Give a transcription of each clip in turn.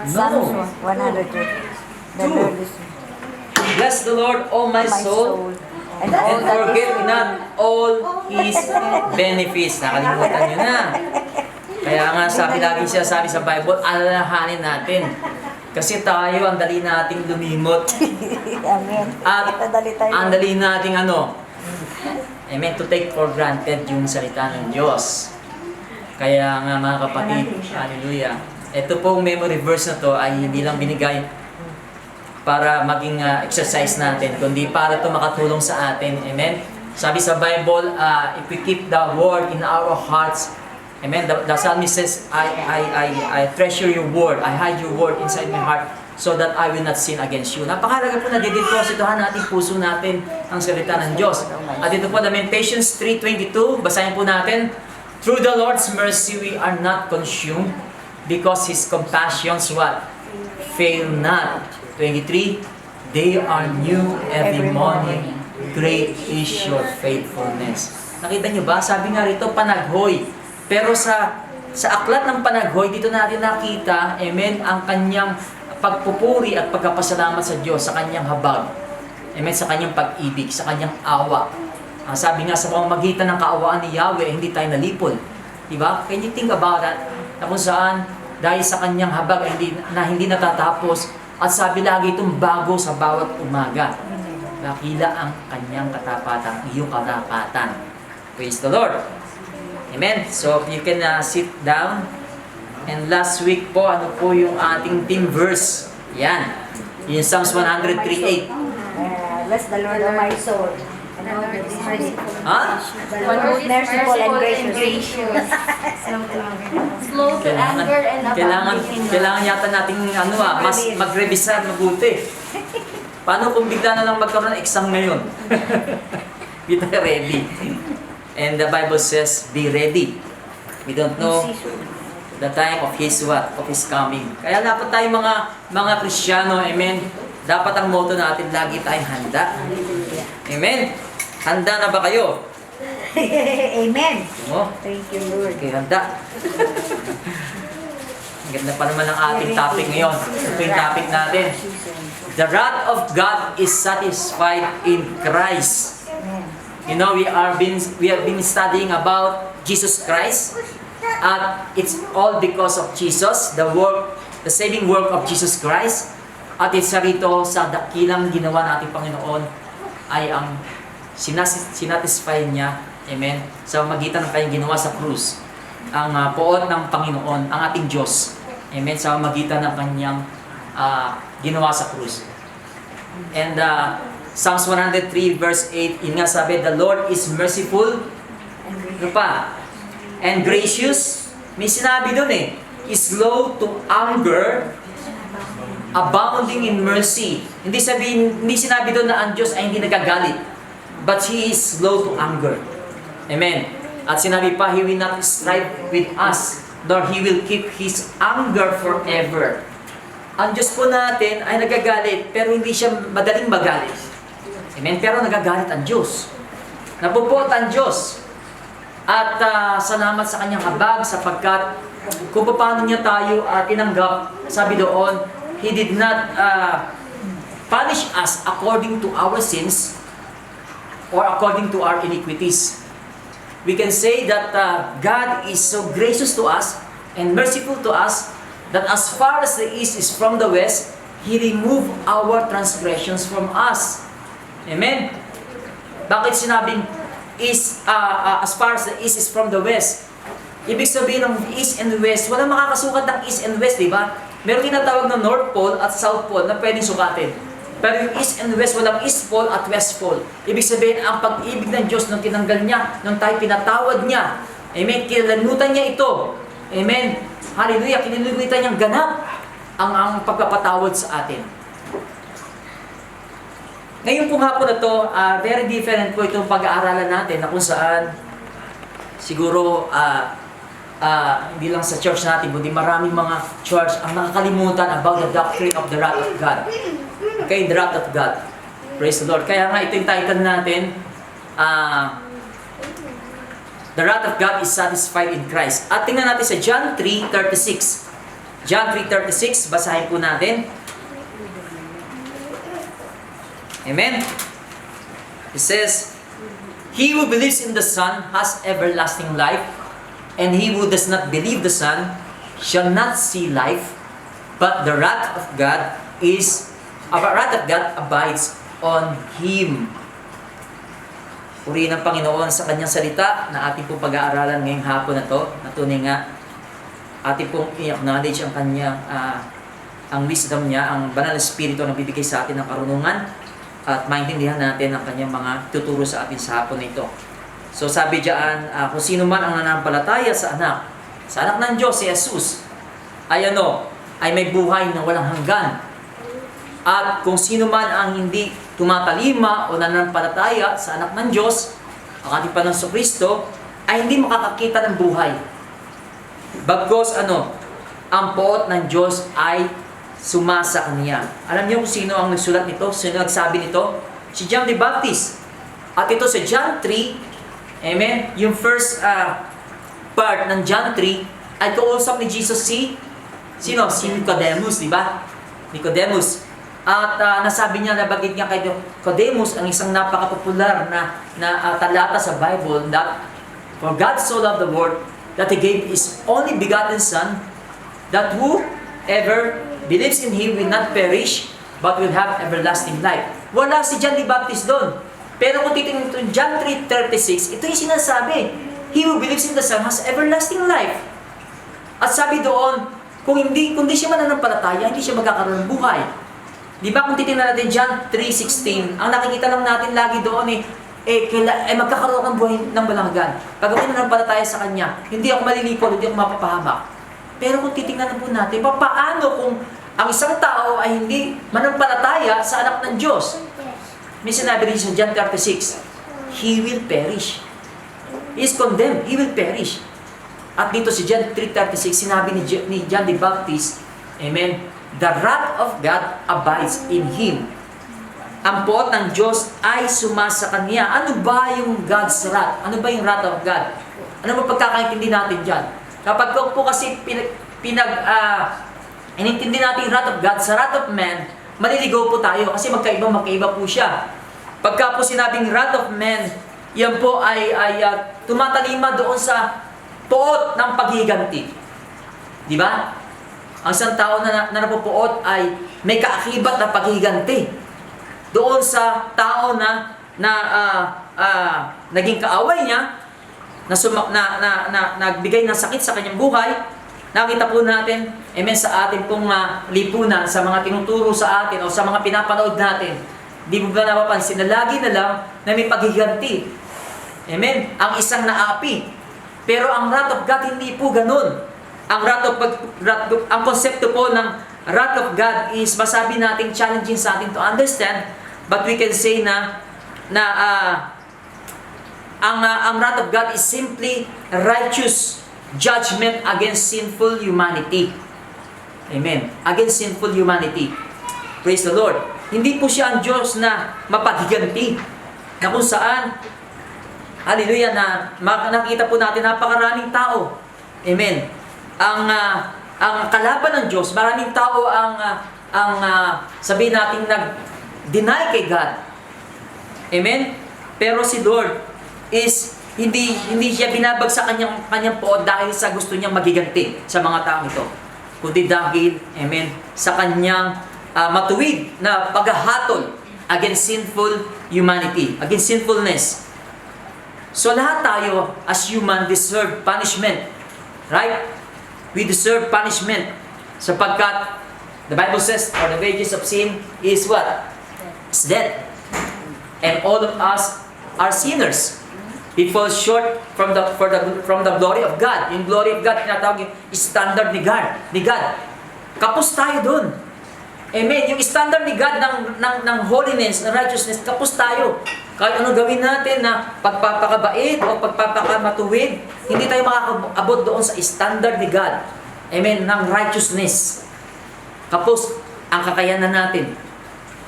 Psalms No. 130. The Two. Lord is Bless the Lord, O my my soul, soul. And all and that forget is not all His benefits. Nakalimutan nyo na. Kaya nga sabi lagi siya sabi sa Bible, alalahanin natin. Kasi tayo, ang dali nating lumimot. Amen. At Madali tayo. ang dali nating amen, to take for granted yung salita ng Diyos. Kaya nga mga kapatid, hallelujah. Ito pong memory verse na to ay hindi lang binigay para maging exercise natin, kundi para ito makatulong sa atin. Amen? Sabi sa Bible, if we keep the word in our hearts, amen, the psalmist says, I treasure your word, I hide your word inside my heart, so that I will not sin against you. Napakahalaga po na didepositohan natin puso natin ang salita ng Diyos. At ito po, Lamentations 3:22, basahin po natin, through the Lord's mercy we are not consumed, because His compassions what? Fail not. 23, they are new every morning. Great is your faithfulness. Nakita nyo ba? Sabi nga rito, panaghoy. Pero sa aklat ng panaghoy, dito natin nakita, amen, ang kanyang pagpupuri at pagkapasalamat sa Diyos, sa kanyang habag. Amen, sa kanyang pag-ibig, sa kanyang awa. Sabi nga sa pamamagitan ng kaawaan ni Yahweh, hindi tayo nalipol. Diba? Can you think about that? Na kung saan, dahil sa kanyang habag na hindi natatapos, at sabi lagi itong bago sa bawat umaga. Nakila ang kanyang katapatan, iyong katapatan. Praise the Lord. Amen. So, you can sit down. And last week po, ano po yung ating theme verse? Yan. Yung Psalms 103:8. Bless the Lord, O my soul. And all that is merciful. Ha? The Lord is merciful and gracious. Slow to anger and abounding in love. Kailangan yata nating mas mag-revisa mabuti. Paano kung bigla na lang magkaroon ng exam ngayon? Be ready. And the Bible says, be ready. We don't know the time of His what? Of His coming. Kaya dapat tayo mga Kristiyano, amen. Dapat ang motto natin, lagi tayong handa. Amen. Handa na ba kayo? Amen. Oh, Thank you, Lord. okay, handa. Ang ganda pa naman ang ating topic ngayon. Ito yung topic natin. The wrath of God is satisfied in Christ. You know, we have been studying about Jesus Christ. At it's all because of Jesus, the saving work of Jesus Christ. At isa rito sa dakilang ginawa nating Panginoon ay ang sinatisfy niya, amen, sa magitan ng kanyang ginawa sa krus. Ang poot ng Panginoon, ang ating Diyos, amen, sa magitan ng kanyang ginawa sa krus. And Psalms 103 verse 8, yun nga sabi, the Lord is merciful, ano pa? And gracious. May sinabi dun is slow to anger, abounding in mercy. Hindi sinabi doon na ang Diyos ay hindi nagagalit, but He is slow to anger. Amen. At sinabi pa, He will not strive with us, nor He will keep His anger forever. Ang Diyos po natin ay nagagalit, pero hindi siya madaling magalit. Amen. Pero nagagalit ang Diyos. Napupot ang Diyos. At salamat sa kanyang habag, sapagkat kung paano niya tayo tinanggap, sabi doon, He did not punish us according to our sins or according to our iniquities. We can say that God is so gracious to us and merciful to us that as far as the east is from the west, He removed our transgressions from us. Amen? Bakit sinabing as far as the east is from the west? Ibig sabihin ng east and west, walang makakasukat ng east and west, di ba? Meron tinatawag na North Pole at South Pole na pwedeng sukatin. Pero yung East and West, walang East Pole at West Pole. Ibig sabihin, ang pag-ibig ng Diyos nung tinanggal niya, nung tayo pinatawad niya, amen, kinalanutan niya ito. Amen. Hallelujah. Kinalanutan niyang ganap ang pagpapatawad sa atin. Ngayon pong hapon na to, very different po itong pag-aaralan natin na kung saan siguro hindi lang sa church natin, kundi maraming mga church ang nakakalimutan about the doctrine of the wrath of God. Okay, the wrath of God. Praise the Lord. Kaya nga ito yung title natin, The wrath of God is satisfied in Christ. At tingnan natin sa John 3:36. John 3:36, basahin po natin. Amen? It says, "He who believes in the Son has everlasting life, and he who does not believe the Son shall not see life, but the wrath of God abides on him." Purihin ang Panginoon sa kanyang salita na ating pong pag-aaralan ngayong hapon na to. Natunay nga, ating pong i-acknowledge ang kanyang, ang wisdom niya, ang banal na spirito na bibigay sa atin ng karunungan, at maintindihan natin ang kanyang mga tuturo sa atin sa hapon na ito. So sabi diyan, kung sino man ang nanampalataya sa anak ng Diyos, si Jesus, ay may buhay na walang hanggan. At kung sino man ang hindi tumatalima o nananampalataya sa anak ng Diyos, ang ating Panginoong Kristo, ay hindi makakakita ng buhay. Bagkus ang poot ng Diyos ay sumasa kaniya. Alam niyo kung sino ang nagsulat nito? Sino nagsabi nito? Si John the Baptist. At ito sa John 3, amen, yung first part ng John 3, ay kausap ni Jesus si Nicodemus, di ba? Nicodemus. At nasabi niya, nabagit niya kay Nicodemus ang isang napaka-popular na talata sa Bible, that for God so loved the world that He gave His only begotten Son, that whoever believes in Him will not perish, but will have everlasting life. Wala si John the Baptist doon. Pero kung titingnan ito, John 3:36, ito yung sinasabi, "He who believes in the Son has everlasting life." At sabi doon, kung di siya mananampalataya, hindi siya magkakaroon ng buhay. Di ba kung titingnan natin John 3:16, ang nakikita lang natin lagi doon magkakaroon ng buhay ng balanggan. Pag ako nananampalataya sa Kanya, hindi ako malilikod, hindi ako mapapahamak. Pero kung titingnan po natin, paano kung ang isang tao ay hindi manampalataya sa anak ng Diyos? May sinabi rin sa John 36, he will perish. He is condemned, he will perish. At dito si John 3:36, sinabi ni John the Baptist, amen, the wrath of God abides in him. Ang poot ng Diyos ay sumasa kanya. Ano ba yung God's wrath? Ano ba yung wrath of God? Ano ba pagkakaintindi natin dyan? Kapag po kasi inintindi natin yung wrath of God sa wrath of man, maliligaw po tayo kasi magkaiba po siya. Pagka po sinabing wrath of man, yan po ay tumatalima doon sa poot ng paghiganti. Di ba? Ang isang tao na napupuot ay may kaakibat na paghiganti doon sa tao na naging kaaway niya, nagbigay ng sakit sa kanyang buhay. Nakita po natin, amen, sa ating pong lipunan, sa mga tinuturo sa atin o sa mga pinapanood natin, di mo ba napapansin na lagi na lang na may paghiganti? Amen? Ang isang naapi. Pero ang wrath of God, hindi po ganun. Ang konsepto po ng wrath of God is, masabi natin, challenging sa atin to understand, but we can say ang wrath of God is simply righteous judgment against sinful humanity. Amen. Against sinful humanity. Praise the Lord. Hindi po siya ang Diyos na mapaghiganti, na kung saan, hallelujah, na nakita po natin napakaraming tao. Amen. Ang kalaban ng Diyos, maraming tao ang sabihin natin nag-deny kay God. Amen? Pero si Lord is hindi siya binabag sa kanyang poot dahil sa gusto niyang magiganti sa mga tao ito. Kundi dahil, amen, sa kanyang matuwid na paghahatol against sinful humanity, against sinfulness. So lahat tayo as human deserve punishment. Right? We deserve punishment sapagkat the Bible says, for the wages of sin is what? It's death. And all of us are sinners. We fall short from the glory of God. Yung glory of God, tinatawag yung standard ni God. Kapos tayo dun. Amen. Yung standard ni God ng holiness, ng righteousness, kapos tayo. Kahit ano gawin natin na pagpapakabait o pagpapakamatuwid, hindi tayo makakaabot doon sa standard ni God. Amen. Ng righteousness. Kapos ang kakayanan natin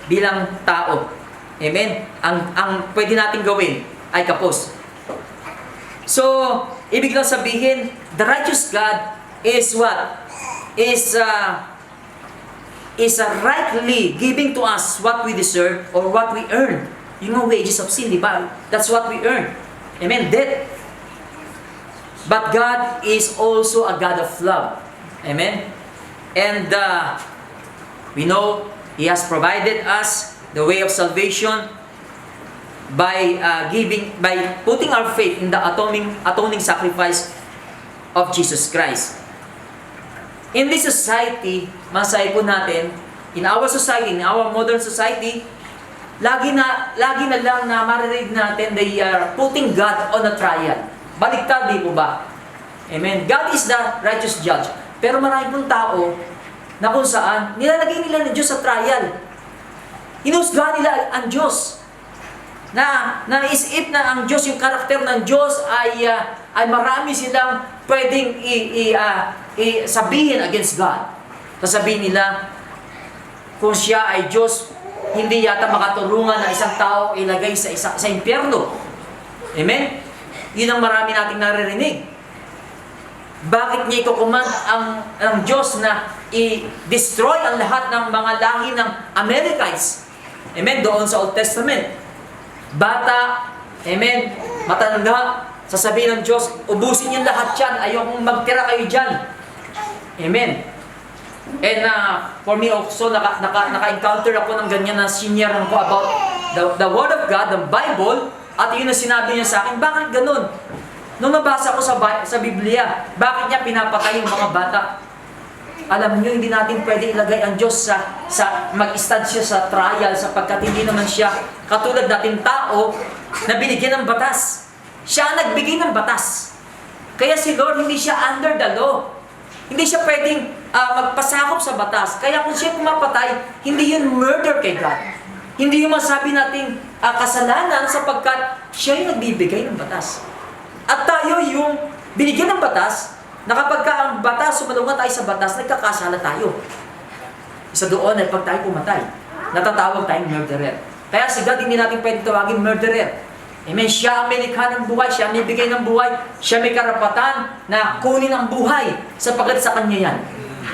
bilang tao. Amen. Ang pwede natin gawin ay kapos. So, ibig lang sabihin, the righteous God is what? is rightly giving to us what we deserve or what we earn. Yung mga wages of sin, di ba? That's what we earn. Amen? Debt. But God is also a God of love. Amen? And we know He has provided us the way of salvation by putting our faith in the atoning sacrifice of Jesus Christ. In this society, masay po natin, in our society, in our modern society, lagi na lang na maririnig natin, they are putting God on a trial. Baliktad, di po ba? Amen. God is the righteous judge. Pero marami pong tao na kung saan nilalagay nila ng Diyos sa trial. Hinusgahan nila ang Diyos. Na naisip na ang Diyos, yung karakter ng Diyos ay marami silang pwedeng sabihin against God. Sasabihin nila, kung siya ay Diyos, hindi yata makatulungan na isang tao ilagay sa impyerno. Amen? Yun ang marami nating naririnig. Bakit niya ikukuman ang Diyos na i-destroy ang lahat ng mga lahi ng Amalekites? Amen? Doon sa Old Testament. Bata, amen, matanda, sasabihin ng Diyos, ubusin niyo lahat yan, ayokong magtira kayo dyan. Amen. And for me also, naka-encounter ako ng ganyan na senior ko about the Word of God, the Bible, at yun ang sinabi niya sa akin, bakit ganun? Nung nabasa ko sa Biblia, bakit niya pinapatay yung mga bata? Alam niyo, hindi natin pwede ilagay ang Diyos sa mag-stand siya sa trial sapagkat hindi naman siya katulad natin tao na binigyan ng batas. Siya ang nagbigay ng batas. Kaya si Lord, hindi siya under the law. Hindi siya pwedeng magpasakop sa batas. Kaya kung siya pumapatay, hindi yun murder kay God. Hindi yung masabi nating kasalanan sapagkat siya yung nagbibigay ng batas. At tayo yung binigyan ng batas, na kapag ang batas, sumalungan tayo sa batas, nagkakasala tayo. Isa doon ay pag tayo pumatay, natatawag tayong murderer. Kaya si God, hindi natin pwede tawagin murderer. Amen. Siya ang may likha ng buhay, siya ang may bigay ng buhay, siya may karapatan na kunin ang buhay sapagkat sa Kanya yan.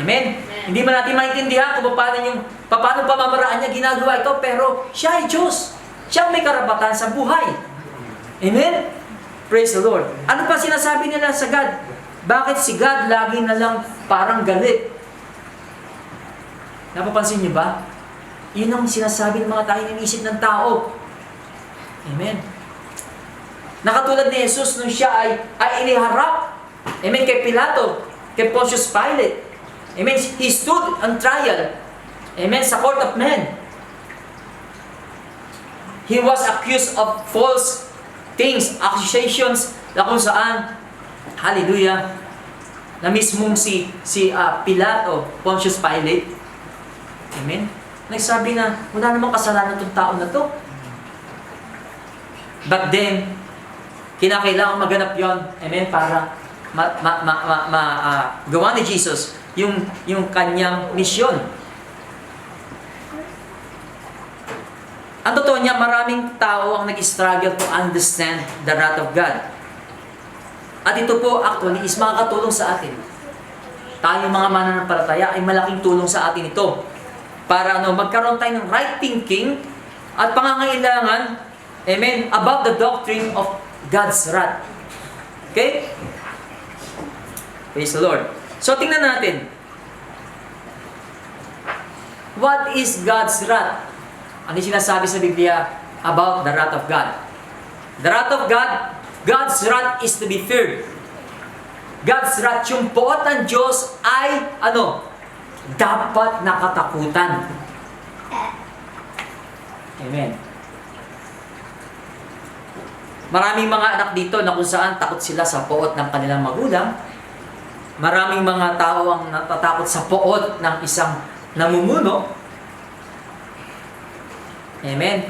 Amen. Hindi man natin maintindihan kung paano pamamaraan niya ginagawa ito, pero siya ay Diyos. Siya ang may karapatan sa buhay. Amen. Praise the Lord. Ano pa sinasabi nila sa God? Bakit si God lagi na lang parang galit? Napapansin niyo ba? Yun ang sinasabi ng mga tayo iniisip ng tao. Amen. Nakatulad ni Jesus nung siya ay iniharap. Amen. Kay Pilato, kay Pontius Pilate. Amen. He stood on trial. Amen. Sa court of men. He was accused of false things, accusations na kung saan, hallelujah, na mismong si Pilato, Pontius Pilate, amen, nagsabi na, wala namang kasalanan itong tao na to. But then, kinakailangan maganap yon, amen, para gawa ni Jesus yung kanyang misyon. Ang totoo niya, maraming tao ang nag-struggle to understand the wrath of God. At ito po actually is makakatulong sa atin. Tayo mga mananampalataya ay malaking tulong sa atin ito. Para magkaroon tayo ng right thinking at pangangailangan, amen, about the doctrine of God's wrath. Okay? Praise the Lord. So tingnan natin. What is God's wrath? Ano yung sinasabi sa Biblia about the wrath of God? The wrath of God, God's wrath is to be feared. God's wrath, yung poot ng Diyos ay, dapat nakatakutan. Amen. Maraming mga anak dito na kung saan takot sila sa poot ng kanilang magulang. Maraming mga tao ang natatakot sa poot ng isang namumuno. Amen.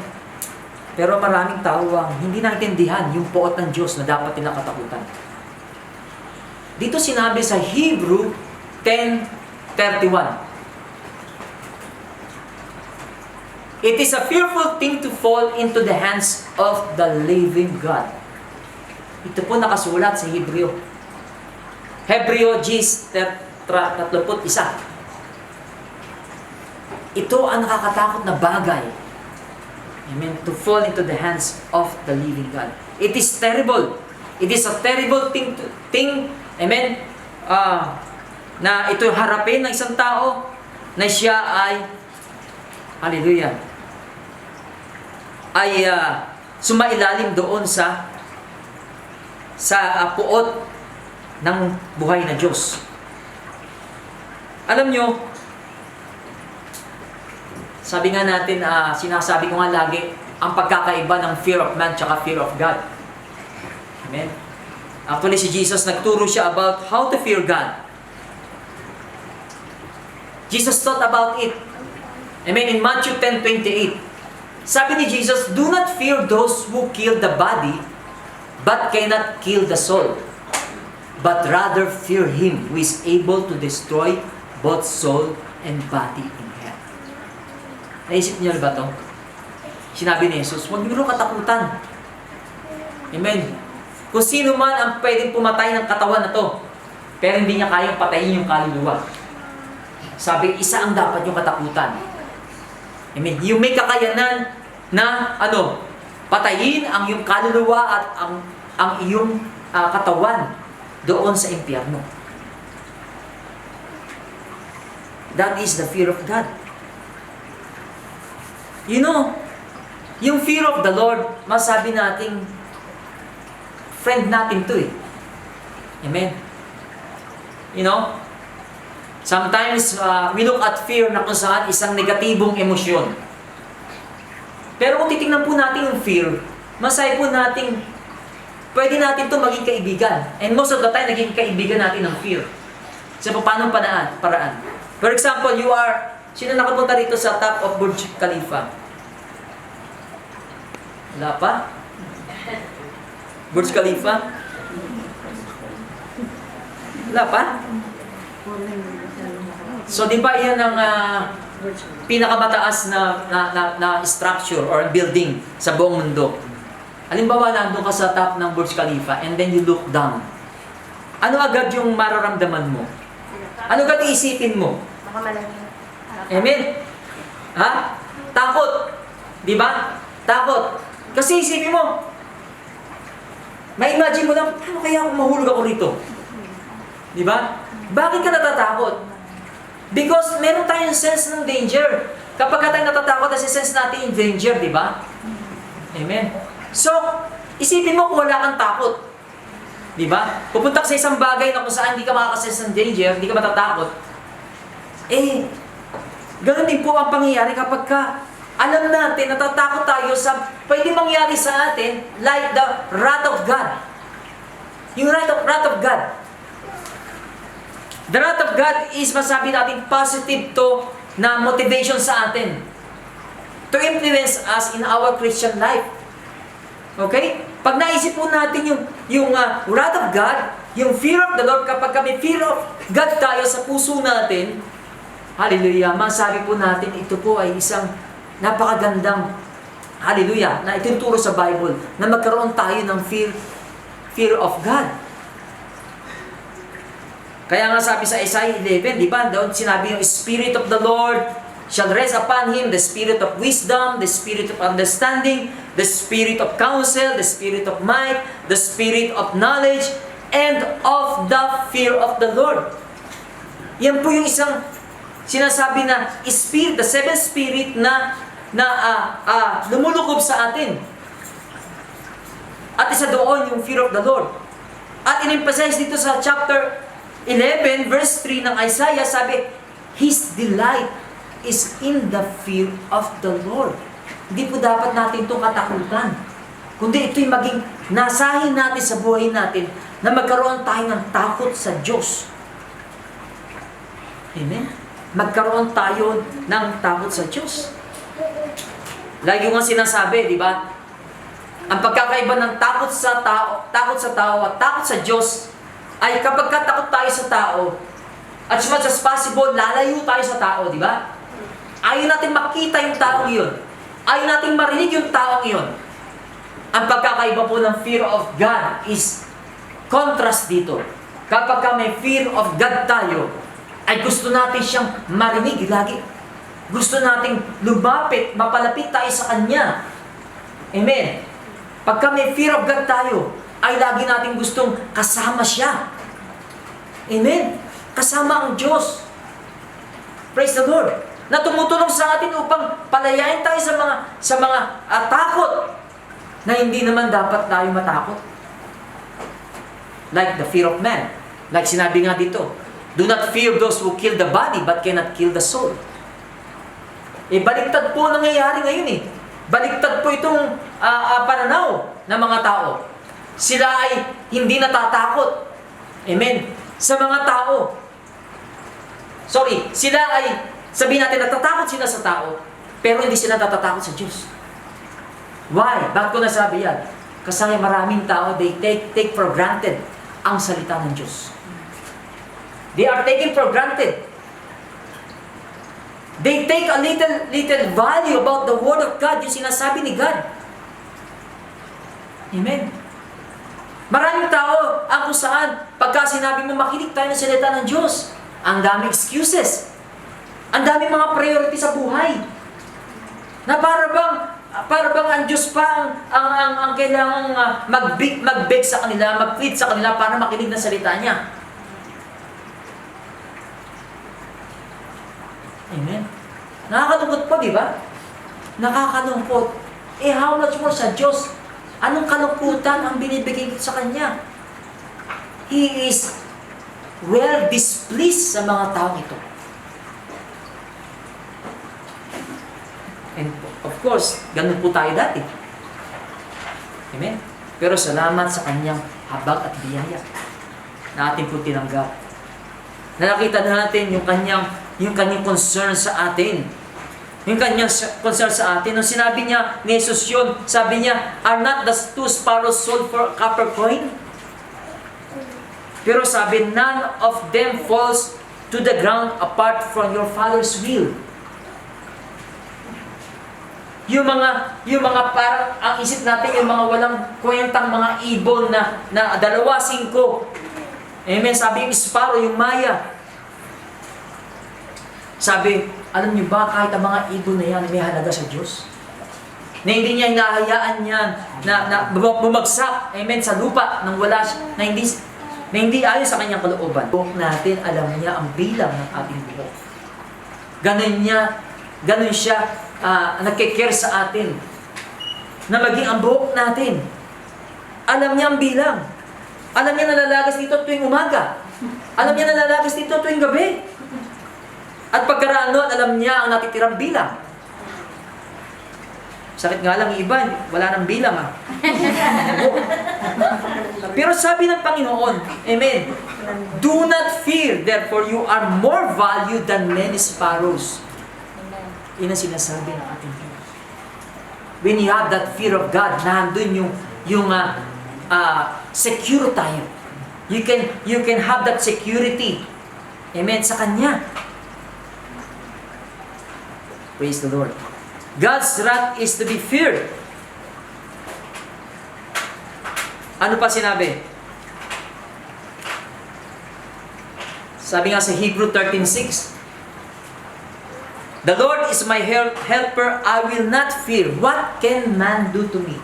Pero maraming tao ang hindi naintindihan yung poot ng Diyos na dapat nilang katakutan. Dito sinabi sa Hebrew 10:31. It is a fearful thing to fall into the hands of the living God. Ito po nakasulat sa Hebreo. Hebreo 31. Ito ang nakakatakot na bagay. Amen. To fall into the hands of the living God. It is terrible. It is a terrible thing. Amen. Na ito harapin ng isang tao na siya ay, hallelujah, ay sumailalim doon sa puot ng buhay na Diyos. Alam nyo, sabi nga natin, sinasabi ko nga lagi, ang pagkakaiba ng fear of man tsaka fear of God. Amen? Actually, si Jesus, nagturo siya about how to fear God. Jesus taught about it. Amen? In Matthew 10:28, sabi ni Jesus, "Do not fear those who kill the body, but cannot kill the soul. But rather fear Him who is able to destroy both soul and body in hell." Naisip niyo ba ito? Sinabi ni Jesus, huwag niyo katakutan. Amen. Kung sino man ang pwedeng pumatay ng katawan na to, pero hindi niya kayang patayin yung kaluluwa. Sabi, isa ang dapat yung katakutan. Amen. Yung may kakayanan na patayin ang iyong kaluluwa at ang iyong katawan doon sa impyerno. That is the fear of God. You know, yung fear of the Lord, masabi nating friend natin to eh. Amen. You know, sometimes we look at fear na kung saan isang negatibong emosyon. Pero kung titingnan po natin yung fear, masay po natin, pwede natin to maging kaibigan. And most of the time, naging kaibigan natin ng fear. Sa paanong paraan. For example, sino nakapunta dito sa top of Burj Khalifa? Wala pa? Burj Khalifa? Wala pa? So, di ba yan ang pinakamataas na structure or building sa buong mundo? Halimbawa, nandun ka sa top ng Burj Khalifa and then you look down. Ano agad yung mararamdaman mo? Ano agad iisipin mo? Baka malaki. Amen? Ha? Takot. Di ba? Takot. Kasi isipin mo, ma-imagine mo lang, ano kaya kung mahulog ako rito? Di ba? Bakit ka natatakot? Because meron tayong sense ng danger. Kapag tayo natatakot, kasi sense natin yung danger, di ba? Amen. So, isipin mo kung wala kang takot. Di ba? Pupunta ka sa isang bagay na kung saan hindi ka makakasense ng danger, hindi ka matatakot. Ganun din po ang pangyayari kapag alam natin, natatakot tayo sa pwede mangyari sa atin like the wrath of God. Yung wrath of God. The wrath of God is masabi natin positive to na motivation sa atin to influence us in our Christian life. Okay? Pag naisip po natin yung wrath of God, yung fear of the Lord, kapag kami fear of God tayo sa puso natin, hallelujah, masabi po natin, ito po ay isang napakagandang, hallelujah, na itinuturo sa Bible, na magkaroon tayo ng fear of God. Kaya nga sabi sa Isaiah 11, di ba, doon sinabi yung Spirit of the Lord shall rest upon Him, the Spirit of wisdom, the Spirit of understanding, the Spirit of counsel, the Spirit of might, the Spirit of knowledge, and of the fear of the Lord. Yan po yung isang sinasabi na Spirit, the seventh Spirit na lumulukob sa atin. At isa doon yung fear of the Lord. At in-emphasize dito sa chapter 11, verse 3 ng Isaiah, sabi, His delight is in the fear of the Lord. Hindi po dapat natin itong katakutan. Kundi ito'y maging nasahin natin sa buhay natin na magkaroon tayo ng takot sa Diyos. Amen? Magkaroon tayo ng takot sa Diyos. Lagi ko nga sinasabi, di ba? Ang pagkakaiba ng takot sa tao at takot sa Diyos ay kapag katakot tayo sa tao, as much as possible, lalayo tayo sa tao, di ba? Ayaw natin makita yung taong yun. Ayaw natin marinig yung taong yun. Ang pagkakaiba po ng fear of God is contrast dito. Kapag may fear of God tayo, ay gusto natin siyang marinig lagi. Gusto nating lumapit, mapalapit tayo sa Kanya. Amen. Pagka may fear of God tayo, ay lagi nating gustong kasama siya. Amen. Kasama ang Diyos. Praise the Lord. Na tumutulong sa atin upang palayain tayo sa mga takot na hindi naman dapat tayo matakot. Like the fear of man. Like sinabi nga dito, do not fear those who kill the body but cannot kill the soul. Baliktad po nangyayari ngayon eh. Baliktad po itong pananaw ng mga tao. Sila ay hindi natatakot. Amen. Sa mga tao. Sorry, sila ay, sabihin natin, natatakot sila sa tao, pero hindi sila natatakot sa Diyos. Why? Bakit ko nasabi yan? Kasi maraming tao, they take for granted ang salita ng Diyos. They are taken for granted. They take a little value about the Word of God, yung sinasabi ni God. Amen. Maraming tao, ang kung saan, pagka sinabi mo makinig tayo ng salita ng Diyos, ang daming excuses. Ang daming mga priority sa buhay. Na para bang ang Diyos pa ang kailangang mag-beg sa kanila, mag-plead sa kanila para makinig ng salita niya. Amen. Nakakalungkot po, di ba? Nakakalungkot. How much more sa Diyos? Anong kalungkutan ang binibigay sa Kanya? He is well displeased sa mga taong ito. And of course, ganun po tayo dati. Amen? Pero salamat sa Kanyang habag at biyaya na ating po tinanggap. Nakita natin yung kanyang concern sa atin. Yung kanyang concern sa atin. Nung sinabi niya ni Jesus yun, sabi niya, are not the 2 sparrows sold for a copper coin? Pero sabi, none of them falls to the ground apart from your Father's will. Yung mga parang, ang isip natin, yung mga walang kwentang mga ibon na 2, 5. Amen. Sabi yung sparrow, yung maya. Sabi, alam niyo ba, kahit ang mga ibon na yan may halaga sa Diyos? Na hindi niya hinahayaan yan na bumagsak, amen, sa lupa nang wala na hindi ayon sa kanyang kalooban. Buhok natin, alam niya ang bilang ng ating buhok. Ganun siya nagkikare sa atin. Na maging ang buhok natin. Alam niya ang bilang. Alam niya nalalagas dito tuwing umaga. Alam niya nalalagas dito tuwing gabi. At pagkaraan nun, alam niya ang natitirang bilang. Sakit nga lang iba, wala nang bilang Pero sabi ng Panginoon, amen, do not fear, therefore you are more valued than many sparrows. Yun ang sinasabi ng ating Diyos. When you have that fear of God, nandun yung secure tayo. You can have that security. Amen, sa Kanya. Praise the Lord. God's wrath is to be feared. Ano pa sinabi? Sabi nga sa Hebrew 13:6, the Lord is my helper, I will not fear. What can man do to me?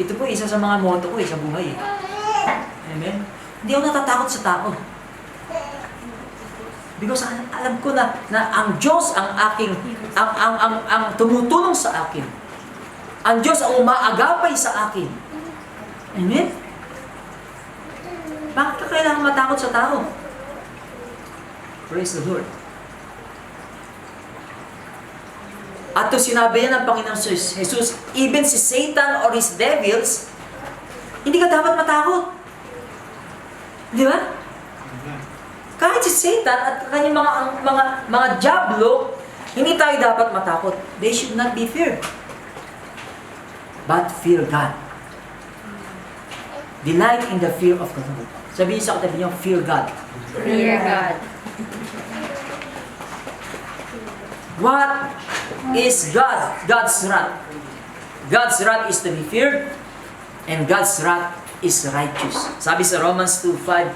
Ito po isa sa mga motto ko sa buhay. Amen? Hindi ako natatakot sa tao. Because alam ko na ang Diyos ang aking ang tumutulong sa akin. Ang Diyos ang umaagapay sa akin. Amen? Bakit ka kailangan matakot sa tao? Praise the Lord. At to sinabi yan ng Panginoon Jesus, even si Satan or his devils, hindi ka dapat matakot. Di ba? Kahit si Satan at kanyang mga diablo, hindi tayo dapat matakot. They should not be feared. But fear God. Delight in the fear of the Lord. Sabihin sa katabi niyo, fear God. Fear God. What is God's wrath? God's wrath is to be feared, and God's wrath is righteous. Sabi sa Romans 2:5,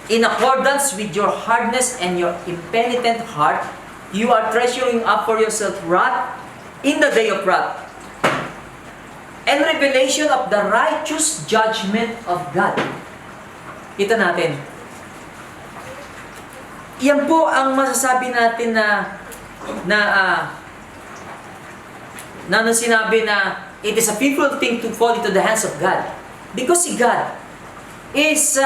In accordance with your hardness and your impenitent heart, you are treasuring up for yourself wrath in the day of wrath and revelation of the righteous judgment of God. Ito natin. Yan po ang masasabi natin na sinabi na it is a fearful thing to fall into the hands of God. Because si God is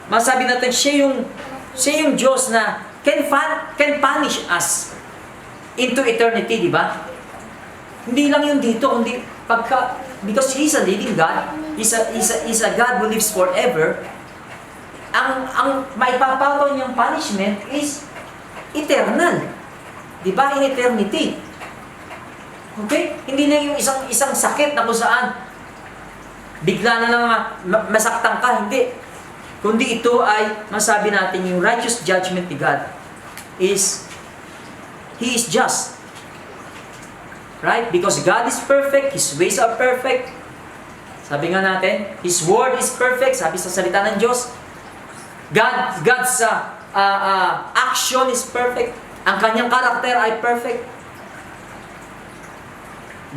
masabi natin siya yung Diyos na can punish us into eternity, di ba? Hindi lang yung dito, kundi because He's a living God, He's a God who lives forever. Ang maipapato niyang punishment is eternal, di ba? In eternity. Okay? Hindi lang yung isang sakit na kung saan bigla na lang masaktan ka, hindi. Kundi ito ay masabi natin yung righteous judgment ni God is He is just. Right? Because God is perfect, His ways are perfect. Sabi nga natin, His word is perfect, sabi sa salita ng Diyos. God's action is perfect. Ang kanyang character ay perfect.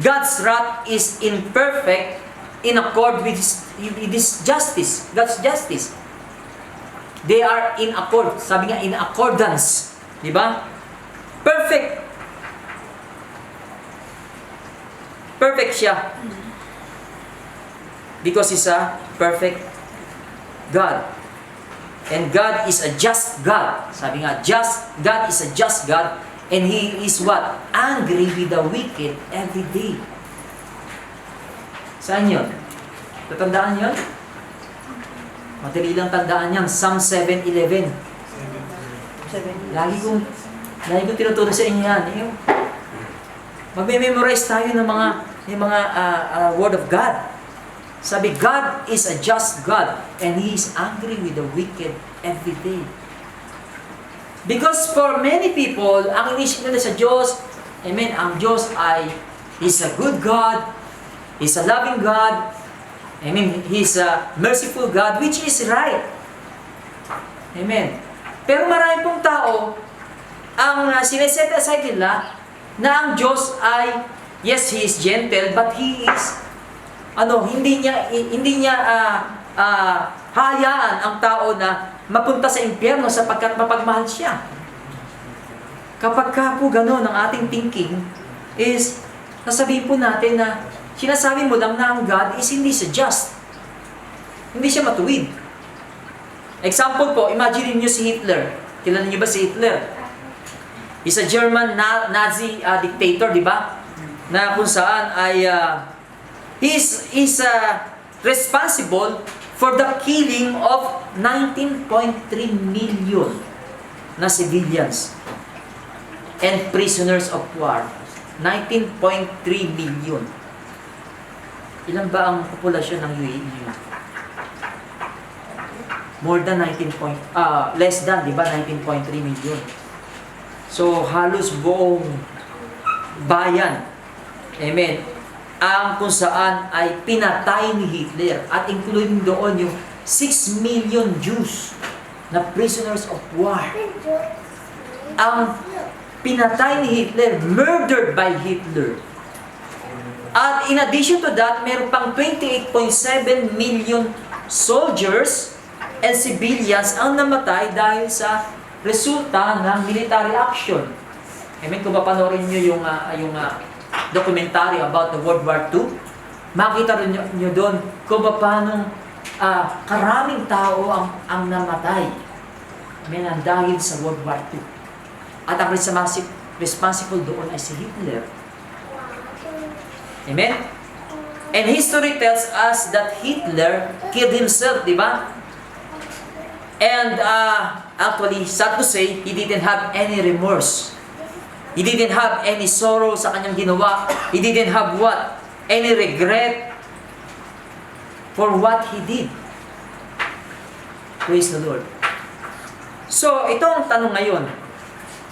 God's wrath is imperfect in accord with His justice. God's justice. They are in accord. Sabi nga, in accordance. Di ba? Perfect. Perfect siya. Because He's a perfect God. And God is a just God. Sabi nga, God is a just God. And He is what? Angry with the wicked every day. Saan yun? Tatandaan yun? Madali lang tandaan yan. Psalm 7:11. Lagi kong tinuturo sa inyo yan. Magme-memorize tayo ng mga Word of God. Sabi, God is a just God and He is angry with the wicked every day. Because for many people, ang inisip nila sa Diyos, amen, ang Diyos ay He's a good God, He's a loving God, amen, He's a merciful God, which is right. Amen. Pero marami pong tao, ang sineset aside nila, na ang Diyos ay, yes, He is gentle, but He is, hindi niya hayaan ang tao na mapunta sa impyerno sapagkat mapagmahal siya. Kapag ka po gano'n ang ating thinking is, nasabihin po natin na sinasabi mo lang na ang God is hindi siya just. Hindi siya matuwid. Example po, imagine niyo si Hitler. Kilala niyo ba si Hitler? He's a German Nazi dictator, di ba? Na kung saan ay he's responsible for the killing of 19.3 million na civilians and prisoners of war. 19.3 million. Ilan ba ang populasyon ng UAE? More than less than, di ba? 19.3 million. So, halos buong bayan. Amen. Ang kung saan ay pinatay ni Hitler at including doon yung 6 million Jews na prisoners of war. Ang pinatay ni Hitler, murdered by Hitler. At in addition to that, meron pang 28.7 million soldiers and civilians ang namatay dahil sa resulta ng military action. Amen. Kung papanoorin nyo yung documentary about the World War II, makita rin nyo doon kung paano karaming tao ang namatay. Amen. Dahil sa World War II. At ang responsible doon ay si Hitler. Amen. And history tells us that Hitler killed himself, di ba? And actually, sad to say, he didn't have any remorse. He didn't have any sorrow sa kanyang ginawa. He didn't have what? Any regret for what he did. Praise the Lord. So, ito ang tanong ngayon.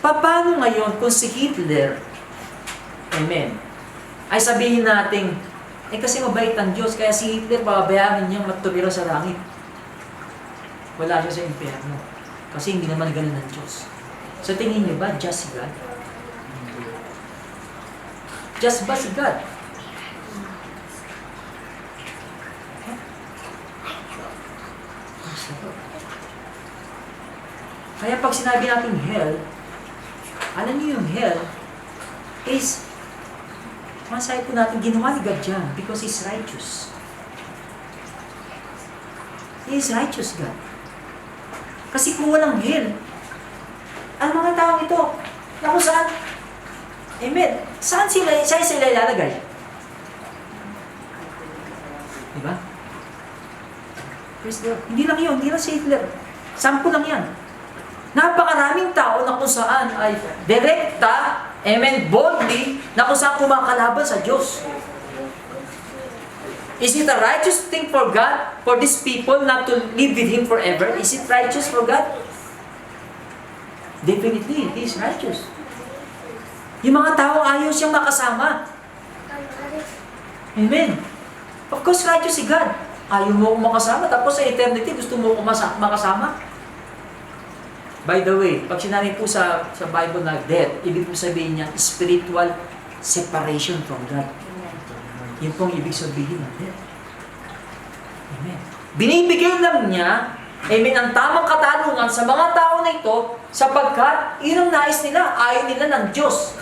Paano ngayon kung si Hitler, amen, ay sabihin natin, kasi mabait ang Diyos, kaya si Hitler, babayaan niyang matubiro sa langit. wala siya sa impyerno. Kasi hindi naman ganun ng Diyos. Sa tingin niyo ba, just si God? Just ba si God? Kaya pag sinabi natin hell, alam niyo yung hell is, masahe po natin, ginawa ni God dyan because He's righteous. He is righteous God. Kasi kung walang hell, ang mga tao ito, na kung saan, amen, saan sila ilalagay? Diba? Praise the Lord. Hindi lang yun, hindi lang si Hitler. Sample lang yan. Napakaraming tao na kung saan ay direkta, amen, boldly, na kung saan kumakalaban sa Diyos. Is it a righteous thing for God, for these people not to live with Him forever? Is it righteous for God? Definitely, it is righteous. Yung mga tao ayaw siyang makasama. Amen. Of course, righteous si God. Ayaw mo makasama, tapos sa eternity, gusto mo makasama. By the way, pag sinabi po sa Bible na death, ibig po sabihin niya, spiritual separation from God. Yun pong ibig sabihin ng death. Amen. Binibigay lang niya, amen, ang tamang katanungan sa mga tao na ito, sapagkat yun ang nais nila, ayaw nila ng Diyos.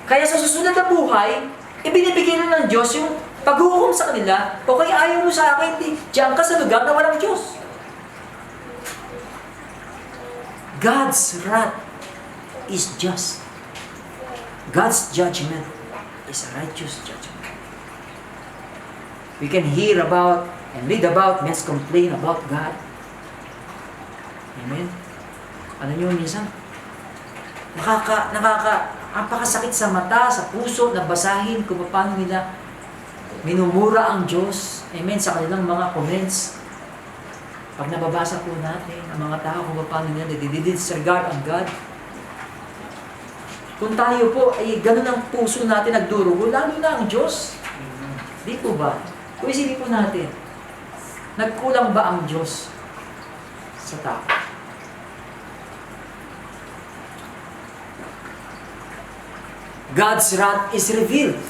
Kaya sa susunod na buhay, ibinibigay lang ng Diyos yung paghuhukom sa kanila, o kaya ayaw mo sa akin, diyan ka sa lugar na walang Diyos. God's wrath is just. God's judgment is a righteous judgment. We can hear about and read about men's complain about God. Amen? Ano nyo minsan? Napakasakit sa mata, sa puso, na basahin kung paano nila minumura ang Diyos. Amen? Sa kanilang mga comments. Pag nababasa po natin ang mga tao kung paano nila disregard ang God. Kung tayo po ay ganun ang puso natin nagdurugo, lalo na ang Diyos. Di po ba? Kung isipin po natin, nagkulang ba ang Diyos sa tao? God's wrath is revealed.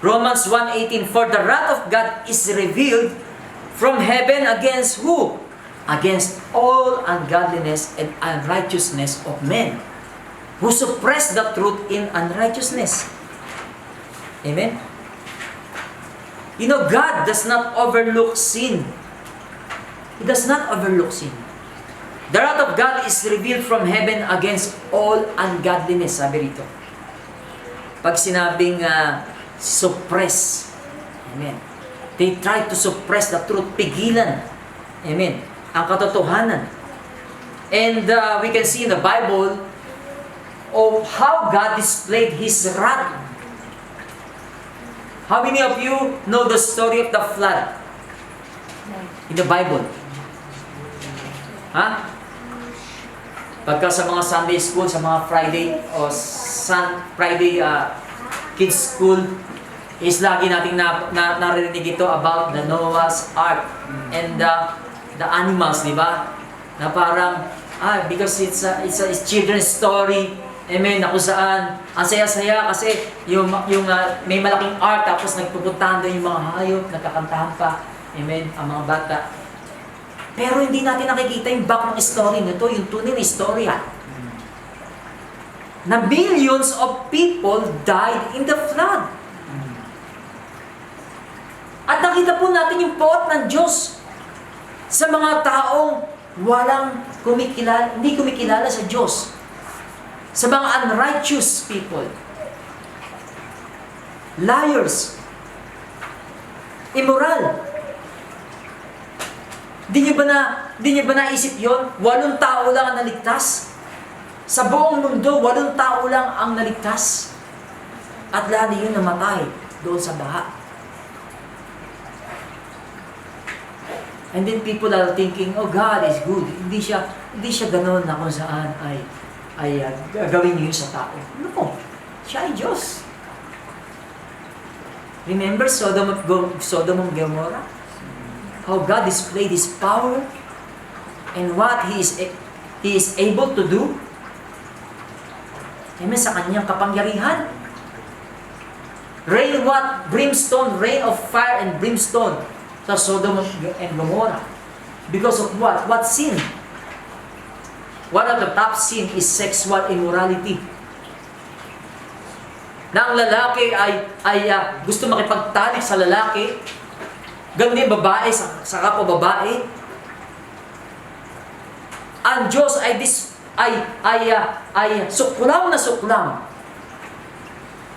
Romans 1:18, for the wrath of God is revealed from heaven against who? Against all ungodliness and unrighteousness of men, who suppress the truth in unrighteousness. Amen? You know, God does not overlook sin. He does not overlook sin. The wrath of God is revealed from heaven against all ungodliness, sabi rito. Pag sinabing suppress, amen, they try to suppress the truth, pigilan, amen, ang katotohanan. And we can see in the Bible of how God displayed His wrath. How many of you know the story of the flood in the Bible? Ha? Pagka sa mga Sunday school, sa mga Friday o Friday kids school, is lagi nating narinig ito about the Noah's Ark and the animals, di ba? Na parang, because it's a children's story, amen, na kung saan, ang saya-saya kasi yung may malaking ark, tapos nagpupuntahan doon yung mga hayop, nagkakantahan pa, amen, ang mga bata. Pero hindi natin nakikita yung back ng story nito, yung tunay na istorya. Na millions of people died in the flood. At nakita po natin yung poot ng Diyos sa mga taong hindi kumikilala sa Diyos. Sa mga unrighteous people. Liars. Immoral. Di niyo ba naisip yon? 8 tao lang ang naligtas. Sa buong mundo, 8 tao lang ang naligtas. At lahat yun namatay doon sa baha. And then people are thinking, oh, God is good. Hindi siya ganoon na kung saan ay gagawin niyo sa tao. No. Siya ay Diyos. Remember Sodom and Gomorrah? how God displayed His power and what He is able to do. Amen, sa kanyang kapangyarihan. Rain what? Brimstone, rain of fire and brimstone sa Sodom and Gomorrah. Because of what? What sin? One of the top sin is sexual immorality. Na ang lalaki ay gusto makipagtalik sa lalaki, ganun din babae sa kapwa babae. Ang Diyos ay suklam na suklam.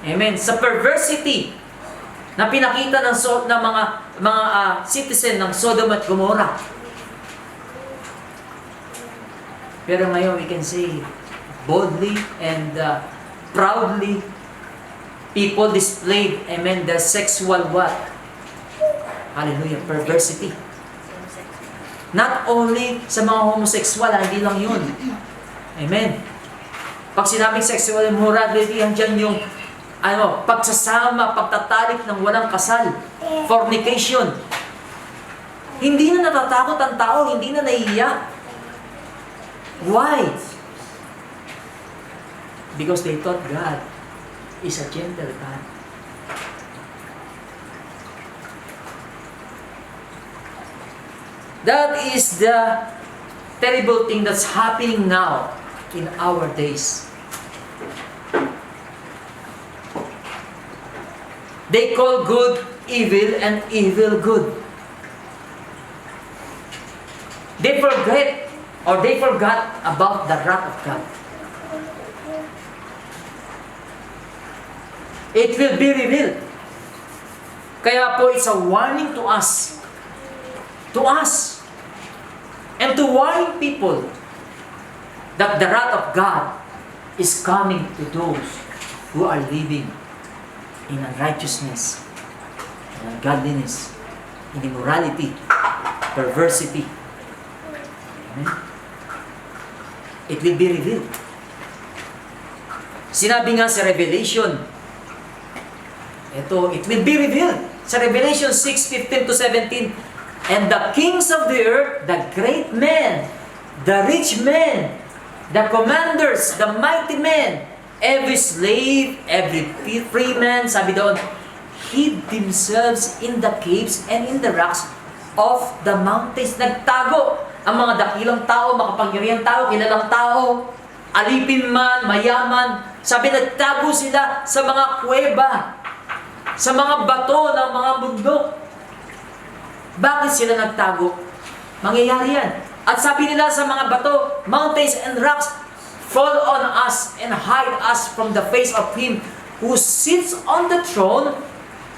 Amen. Sa perversity na pinakita ng mga citizen ng Sodom at Gomorrah. Pero ngayon we can say boldly and proudly, people displayed, amen, their sexual what? Hallelujah, perversity. Not only sa mga homosexual, hindi lang yun. Amen. Pag sinabing sexual immorality, andyan yung pagsasama, pagtatalik ng walang kasal, fornication. Hindi na natatakot ang tao, hindi na nahihiya. Why? Because they thought God is a gentle God. That is the terrible thing that's happening now in our days. They call good evil and evil good. They forgot about the wrath of God. It will be revealed. Kaya po, it's a warning to us. And to warn people that the wrath of God is coming to those who are living in unrighteousness, in ungodliness, in immorality, perversity. Amen? It will be revealed. Sinabi nga sa Revelation, it will be revealed. Sa Revelation 6:15-17, and the kings of the earth, the great men, the rich men, the commanders, the mighty men, every slave, every free man, sabi doon, hid themselves in the caves and in the rocks of the mountains. Nagtago ang mga dakilang tao, makapangyarihang tao, kilalang tao, alipin man, mayaman. Sabi, nagtago sila sa mga kuweba, sa mga bato ng mga bundok. Bakit sila nagtago? Mangyayari yan. At sabi nila sa mga bato, mountains and rocks, fall on us and hide us from the face of Him who sits on the throne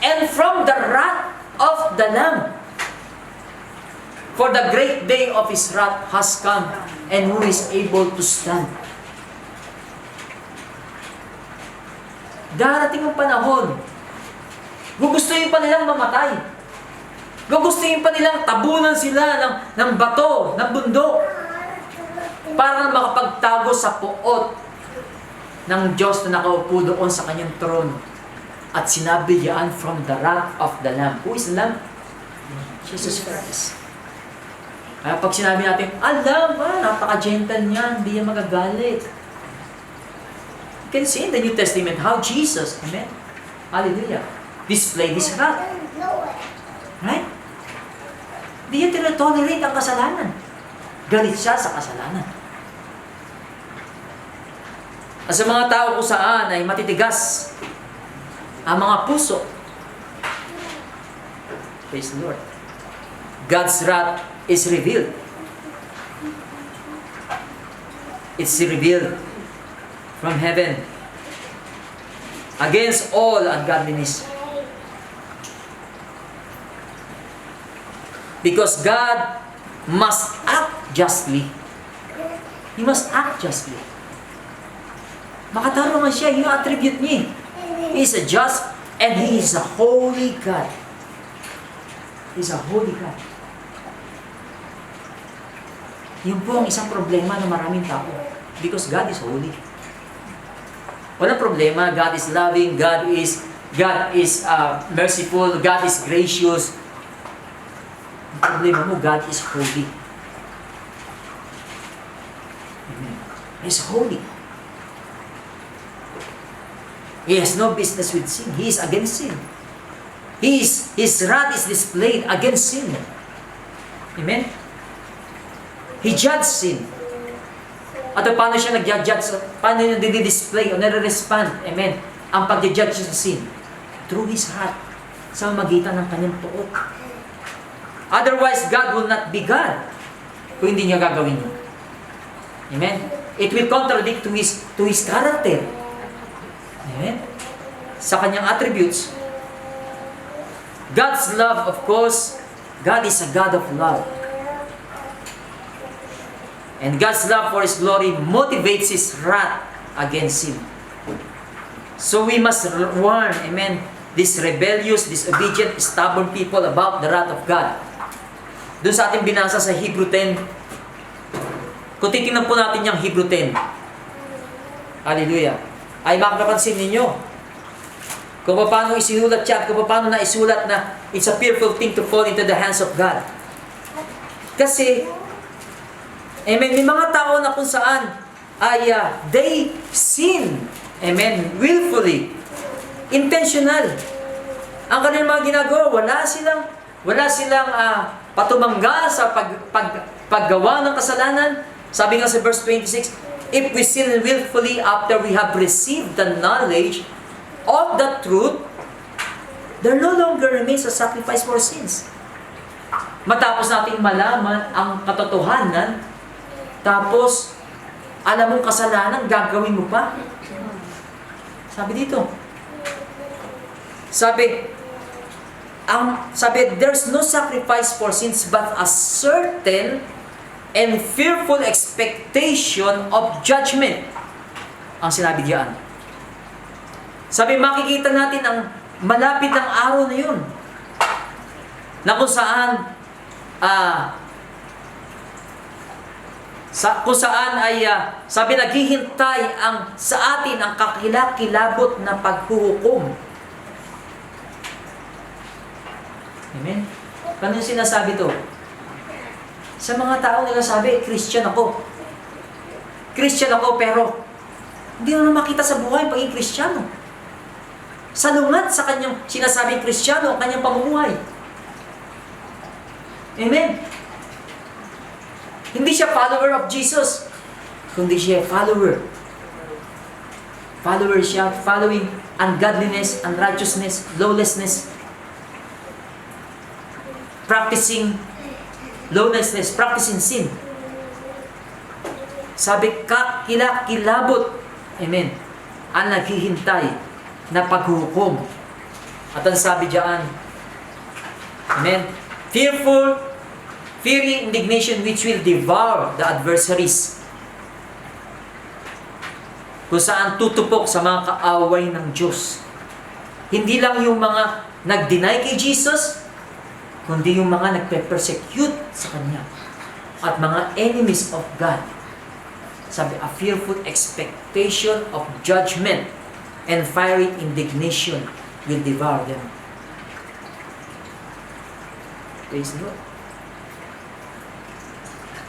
and from the wrath of the Lamb. For the great day of His wrath has come, and who is able to stand? Darating ang panahon, gugustuhin pa nilang mamatay. Gugustuhin pa nilang tabunan sila ng bato, ng bundok, para makapagtago sa puot ng Diyos na nakaupo doon sa kanyang throne. At sinabi yan, from the wrath of the Lamb. Who is the Lamb? Jesus Christ. Kaya pag sinabi natin, alam, napaka-gentle niyan, hindi niya magagalit. You can see in the New Testament how Jesus, amen, hallelujah, displayed His wrath. Right? Hindi niya tinatolerate ang kasalanan. Galit siya sa kasalanan. At sa mga tao kung saan ay matitigas ang mga puso, praise the Lord, God's wrath is revealed. It's revealed from heaven against all ungodliness. Because God must act justly. He must act justly. Makatarungan siya, yung attribute niya. He is a just and He is a holy God. He is a holy God. Yun po ang isang problema ng maraming tao. Because God is holy. Walang problema, God is loving, God is merciful, God is gracious. Ang problema mo, God is holy. Amen. He is holy. He has no business with sin. He is against sin. His wrath is displayed against sin. Amen? He judged sin. At paano siya nag-judge? Paano niya dinidisplay o nare-respond? Amen? Ang pag-judge sa sin. Through His heart. Sa magitan ng kanyang puot. Otherwise, God will not be God kung hindi niya gagawin yun. Amen? It will contradict to His character. Amen? Sa kanyang attributes. God's love, of course, God is a God of love. And God's love for His glory motivates His wrath against sin. So we must warn, amen, these rebellious, disobedient, stubborn people about the wrath of God. Doon sa ating binasa sa Hebrew 10, kung titingnan po natin yung Hebrew 10, hallelujah, ay makapansin ninyo, kung paano isinulat siya, kung paano na isulat na it's a fearful thing to fall into the hands of God. Kasi, amen, may mga tao na kung saan ay they sin, amen, willfully, intentional. Ang kanilang mga ginagawa, wala silang patumangga sa paggawa ng kasalanan. Sabi nga sa verse 26, if we sin willfully after we have received the knowledge of the truth, there no longer remains a sacrifice for sins. Matapos nating malaman ang katotohanan, tapos alam mong kasalanan, gagawin mo pa. Sabi dito. Sabi, there's no sacrifice for sins but a certain and fearful expectation of judgment. Ang sinabi diyan. Sabi, makikita natin ang malapit ng araw na yun. Na kung saan, kung saan ay, sabi, naghihintay sa atin ang kakilakilabot na paghuhukom. Amen? Paano yung sinasabi to? Sa mga tao nila sabi, Christian ako. Christian ako, pero hindi naman makita sa buhay pagiging Kristiyano. Salungat sa kanyang sinasabing Kristiyano ang kanyang pamumuhay. Amen? Hindi siya follower of Jesus, kundi siya follower. Follower siya, following ungodliness, unrighteousness, lawlessness, practicing lawlessness, practicing sin. Sabi, kakilakilabot, amen, ang naghihintay na paghuhukom. At ang sabi diyan, amen, fiery indignation which will devour the adversaries. Kung saan tutupok sa mga kaaway ng Diyos. Hindi lang yung mga nag-deny kay Jesus, kundi yung mga nagpe-persecute sa Kanya. At mga enemies of God. Sabi, a fearful expectation of judgment and fiery indignation will devour them. Praise the Lord.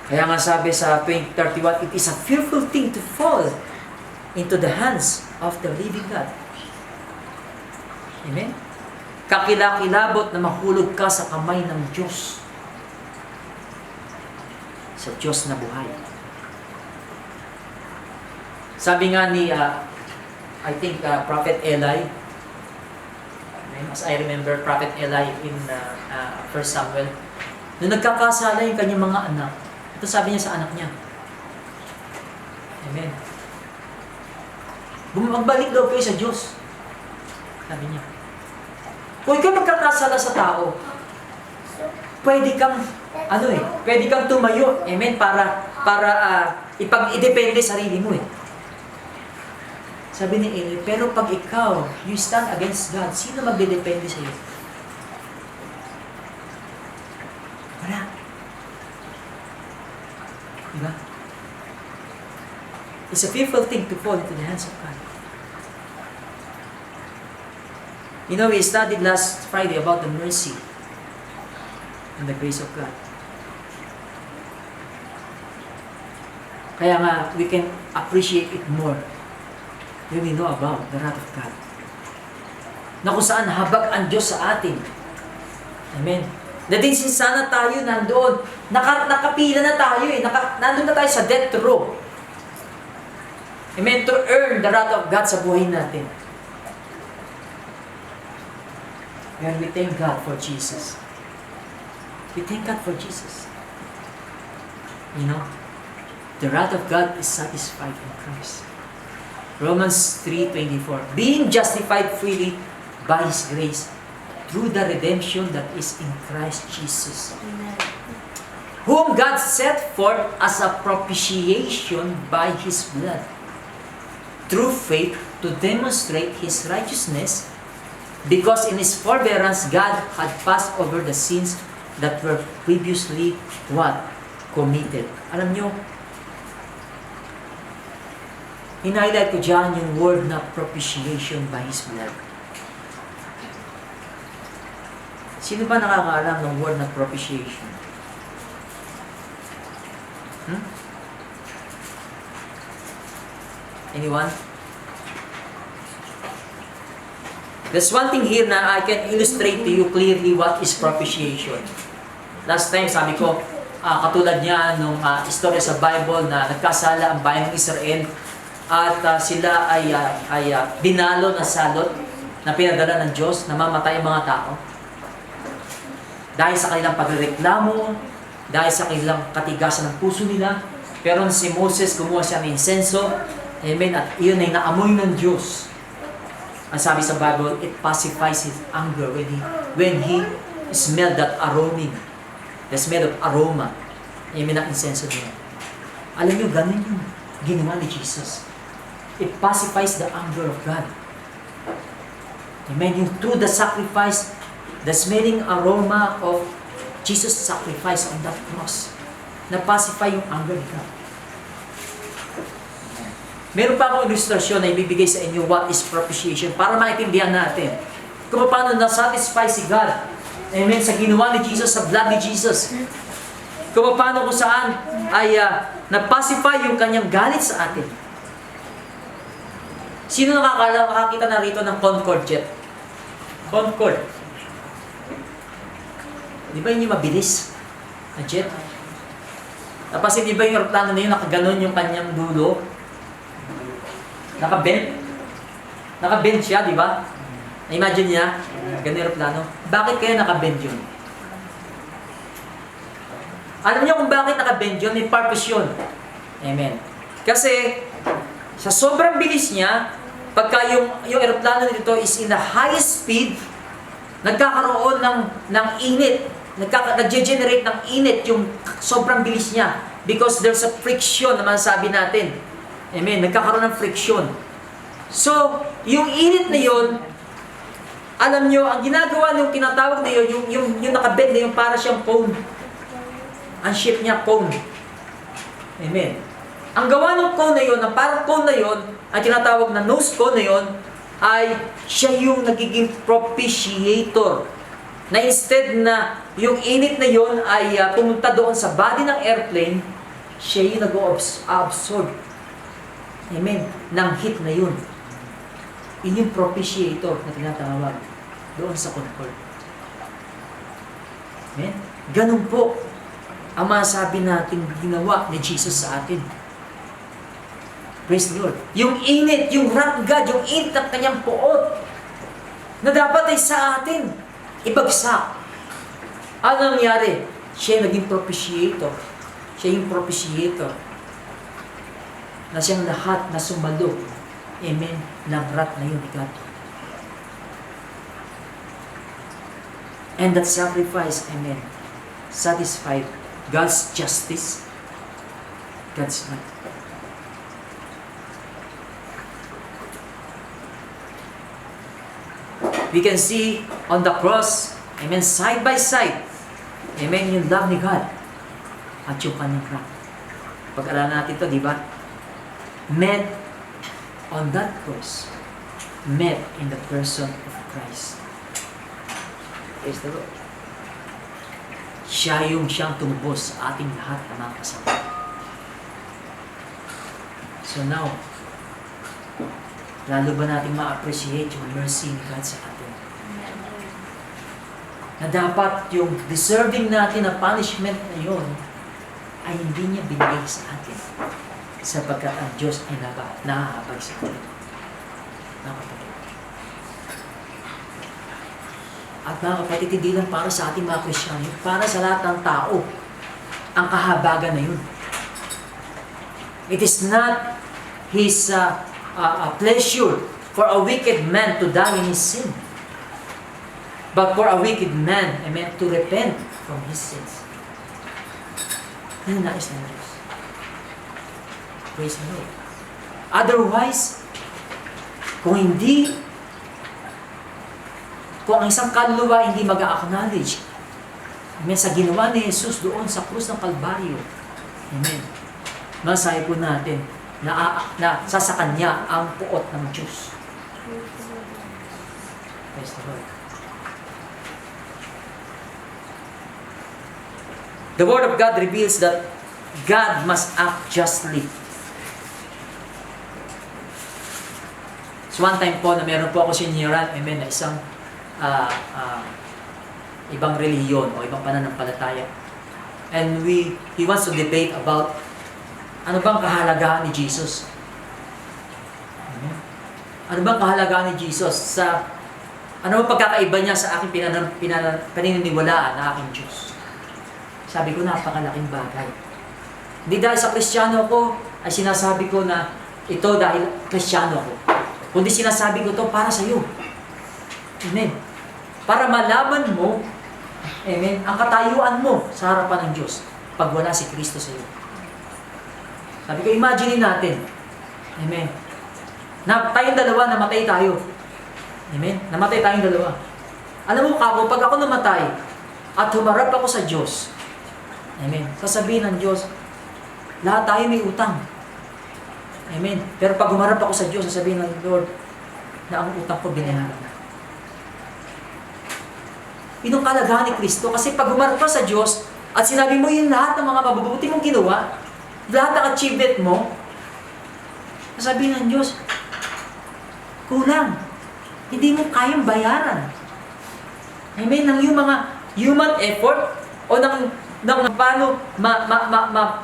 Kaya nga sabi sa 20:31, it is a fearful thing to fall into the hands of the living God. Amen? Kakilakilabot na mahulog ka sa kamay ng Diyos. Sa Diyos na buhay. Sabi nga ni, I think, Prophet Eli, as I remember, Prophet Eli in 1 Samuel, nung nagkakasala yung kanyang mga anak, ito sabi niya sa anak niya. Amen. Magbalik daw kayo sa Diyos. Sabi niya. Kung ikaw magkakasala sa tao, pwede kang tumayo, amen, para ipag-idepende sarili mo eh. Sabi ni Eli, pero pag ikaw, you stand against God, sino magdedepende sa iyo? Wala. Diba? It's a fearful thing to fall into the hands of God. You know, we studied last Friday about the mercy. and the grace of God. Kaya nga, we can appreciate it more when we know about the wrath of God. Na kung saan habag ang Diyos sa atin. Amen. Na din sana tayo nandoon. Nakapila na tayo eh. Nandun na tayo sa death row. Amen. To earn the wrath of God sa buhay natin. And we thank God for Jesus. We thank God for Jesus. You know, the wrath of God is satisfied in Christ. Romans 3:24. Being justified freely by His grace through the redemption that is in Christ Jesus. Amen. Whom God set forth as a propitiation by His blood, through faith to demonstrate His righteousness, because in His forbearance God had passed over the sins that were previously what? Committed. Alam nyo, in-highlight ko dyan yung word na propitiation by His blood. Sino ba nakakaalam ng word na propitiation? Anyone? There's one thing here na I can illustrate to you clearly what is propitiation. Last time, sabi ko, katulad niya nung istorya sa Bible na nagkasala ang bayan ng Israel at sila ay binalo na salot na pinadala ng Diyos na mamatay ang mga tao. Dahil sa kanilang pagrereklamo, dahil sa kanilang katigasan ng puso nila, pero si Moses kumuha siya ng insenso, amen, at iyon ay naamoy ng Diyos. Ang sabi sa Bible, it pacifies His anger when he smelled that aroma, the smell of aroma, amen, ang insenso niya. Alam niyo, ganun yung ginawa ni Jesus. It pacifies the anger of God. Amen, yung through the sacrifice, the smelling aroma of Jesus' sacrifice on that cross, na-pacify yung anger of God. Meron pa akong ilustrasyon na ibibigay sa inyo what is propitiation para maintindihan natin kung paano na-satisfy si God. Amen. Sa ginawa ni Jesus, sa blood ni Jesus. Kung paano kung saan ay na-pacify yung kanyang galit sa atin. Sino nakakita na rito ng Concorde jet? Concorde. Di ba yun yung mabilis na jet? Tapos di ba yung aeroplano na yun nakaganon yung kanyang dulo? Nakabend? Nakabend siya, di ba? Na-imagine niya, ganun yung aeroplano. Bakit kaya nakabend yun? Alam niyo kung bakit nakabend yun? May purpose yun. Amen. Kasi, sa sobrang bilis niya, pagka yung aeroplano nito is in the highest speed, nagkakaroon ng init. Nag-generate ng init yung sobrang bilis niya. Because there's a friction naman sabi natin. Amen. Nagkakaroon ng friction. So, yung init na yun, alam nyo, ang ginagawa nung tinatawag na yun, yung nakabend na yun, para siyang cone. Ang shape niya, cone. Amen. Ang gawa ng cone na yun, ang parang cone na yun, ang tinatawag na nose cone na yun, ay siya yung nagiging propitiator. Na instead na yung init na yun ay pumunta doon sa body ng airplane, siya yung nag-absorb. Amen. Ng heat na yun. Yun yung propitiator na tinatawag doon sa Concorde. Amen. Ganun po ang masabi natin ginawa ni Jesus sa atin. Praise the Lord. Yung init, yung wrath God, yung init ng kanyang puot na dapat ay sa atin ibagsak. Ano nangyari? Siya naging propitiator. Siya yung propitiator na siyang lahat na sumalo, amen, ng wrath na yun ni God. And that sacrifice, amen, satisfied God's justice, God's right. We can see on the cross, amen, side by side, amen, yung love ni God at yung kanyang wrath. Pag-aralan natin ito, di ba? Met on that cross, met in the person of Christ. Praise the Lord. siyang tumubos sa ating lahat ng mga kasama. So now, lalo ba natin ma-appreciate yung mercy ni God sa atin? Na dapat yung deserving natin na punishment na yun ay hindi niya binigay sa atin sapagkat ang Diyos ay nahahabag sa atin. Mga kapatid. At mga kapatid, hindi lang para sa ating mga Kristyano, para sa lahat ng tao ang kahabagan na yun. It is not His pleasure for a wicked man to die in his sin, but for a wicked man, to repent from his sins. Yun ang nais ng Diyos. Praise the Lord. Otherwise, kung ang isang kaluluwa hindi mag-acknowledge sa ginawa ni Jesus doon sa krus ng Kalbaryo, amen, masasabi po natin na sa Kanya ang puot ng Diyos. Praise the Lord. The Word of God reveals that God must act justly. So one time po na meron po ako sinyiran, amen, na isang ibang reliyon o ibang pananampalataya. And he wants to debate about ano bang kahalagahan ni Jesus. Ano bang kahalagahan ni Jesus sa ano bang pagkakaiba niya sa aking paniniwalaan na aking Diyos? Sabi ko, napakalaking bagay. Hindi dahil sa Kristiyano ko ay sinasabi ko na ito dahil Kristiyano ako. Kundi sinasabi ko ito para sa iyo. Amen. Para malaman mo, amen, ang katayuan mo sa harapan ng Diyos pag wala si Kristo sa iyo. Sabi ko, imagine natin, amen, na tayong dalawa, namatay tayo. Amen? Namatay tayong dalawa. Alam mo kako, pag ako namatay at humarap ako sa Diyos, amen, sasabihin ng Diyos, lahat tayo may utang. Amen. Pero pag humarap ako sa Diyos, sasabihin ng Lord, na ang utang ko binayaran na. Yun ang kalagahan ni Kristo. Kasi pag humarap ka sa Diyos, at sinabi mo yung lahat ng mga mabubuti mong ginawa, lahat ng achievement mo, sasabihin ng Diyos, kulang. Hindi mo kayang bayaran. Amen? Ng yung mga human effort o ng paano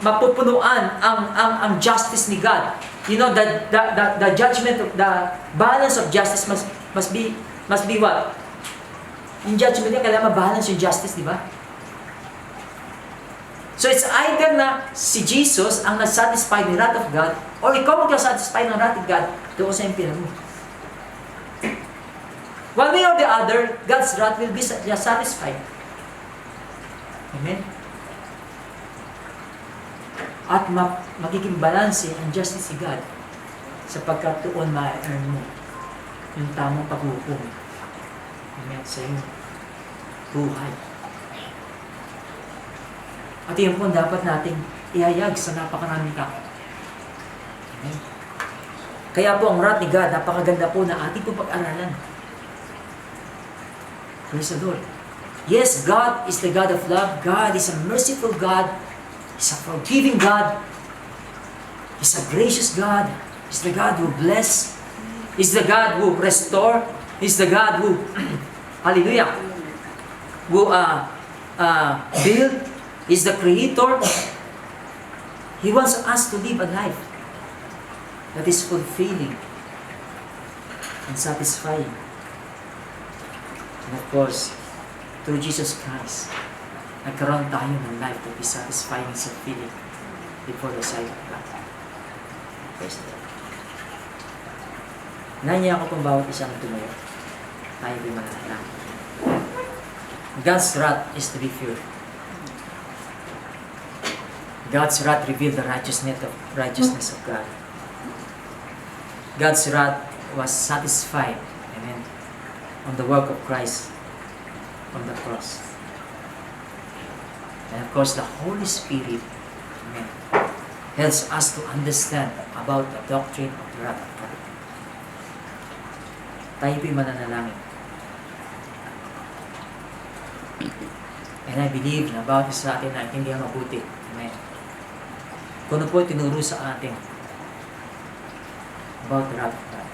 mapupunuan ang justice ni God. You know, the judgment of the balance of justice must be what? Yung judgment niya, kailangan ma-balance yung justice, di ba? So it's either na si Jesus ang nasatisfy ng wrath of God, or ikaw magsasatisfy ng wrath of God doon sa impyerno mo. One way or the other, God's wrath will be satisfied. Amen? At magiging balanse ang justice ni God sapagkat doon ma-earn mo yung tamang paghukom. Amen? Sa iyong buhay. At yun po dapat nating ihayag sa napakaraming tao. Amen? Kaya po ang wrath ni God, napakaganda po na ating po pag-aralan. Praise the Lord. Yes, God is the God of love. God is a merciful God. He's a forgiving God. He's a gracious God. He's the God who bless. He's the God who restore. He's the God who, hallelujah, who build. He's the Creator. He wants us to live a life that is fulfilling and satisfying. And of course, through Jesus Christ, nagkaroon tayo ng life that is satisfying and fulfilling before the sight of God. Praise the Lord. Nanya ako kung bawat isang tumayo. Tayo ay mananalangin. God's wrath is to be feared. God's wrath revealed the righteousness of God. God's wrath was satisfied, amen, on the work of Christ on the cross. And of course, the Holy Spirit, amen, helps us to understand about the doctrine of the wrath of God. Tayo po'y mananalangin. And I believe na bawat isa sa atin na hindi mabuti. Amen. Kung ano po tinuro sa atin about the wrath of God.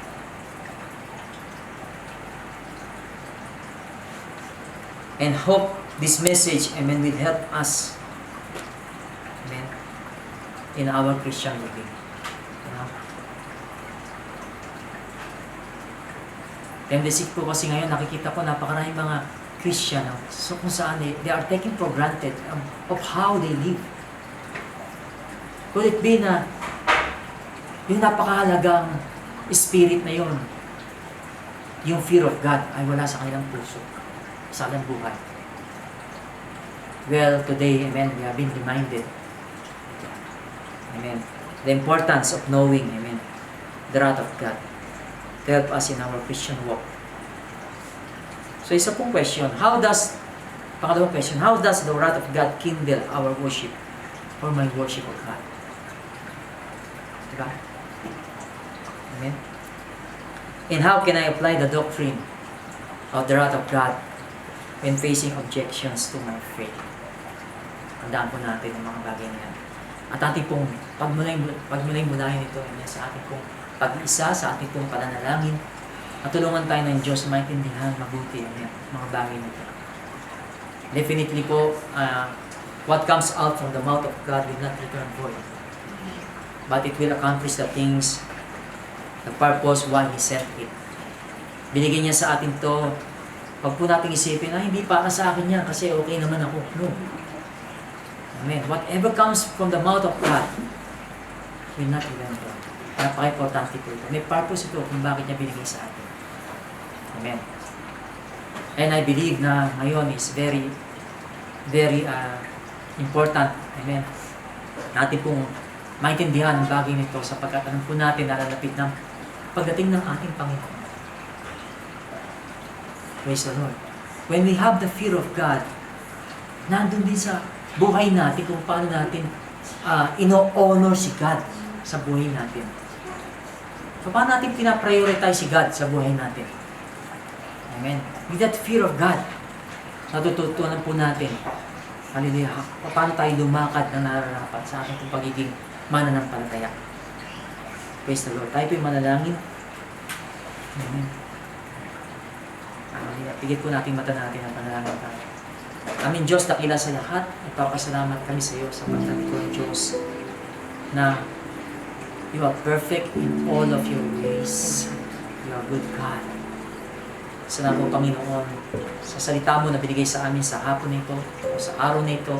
And hope this message, amen, will help us, amen, in our Christian living. Tendency po kasi ngayon, nakikita ko napakaraming mga Christian, so kung saan they are taking for granted of how they live. Could it be na yung napakahalagang spirit na yun, yung fear of God, ay wala sa kanilang puso, sa kanilang buhay? Well, today, amen, we have been reminded, amen, the importance of knowing, amen, the wrath of God to help us in our Christian walk. So, isa pong question, pangalawang question, how does the wrath of God kindle our worship or my worship of God? Diba? Amen? And how can I apply the doctrine of the wrath of God when facing objections to my faith? Tandaan po natin ang mga bagay na yan. At ating pong pagmulay-mulayin ito sa ating pong pag-isa, sa ating pong pananalangin, at tulungan tayo ng Diyos na maintindihan mabuti ang mga bagay nito. Definitely po, what comes out from the mouth of God will not return void. But it will accomplish the things, the purpose why He sent it. Binigyan niya sa atin to, pag po natin isipin, hindi para sa akin yan kasi okay naman ako. No. Amen. Whatever comes from the mouth of God will not return void. Napaka-importante po ito. May purpose ito kung bakit niya binigay sa atin. Amen. And I believe na ngayon is very, very important. Amen. Natin pong maintindihan ang bagay nito sapagkat alam po natin nalalapit ng pagdating ng ating Panginoon. Praise the Lord. When we have the fear of God, nandun din sa buhay natin kung paano natin ino-honor si God sa buhay natin. So, paano natin pinaprioritize si God sa buhay natin? Amen. With that fear of God, natututunan po natin, hallelujah, paano tayo lumakad na nararapat sa ating pagiging mananampalataya. Praise the Lord. Tayo po yung manalangin. Amen. Hallelujah. Pigit po natin mata natin ang panalangin tayo. Aming Diyos, dakila sa lahat, ipapasalamat kami sa iyo sa pagdating ko ng Diyos na you are perfect in all of your ways. You are good God. Salamat po, Panginoon, sa salita mo na binigay sa amin sa hapon na ito, o sa araw na ito,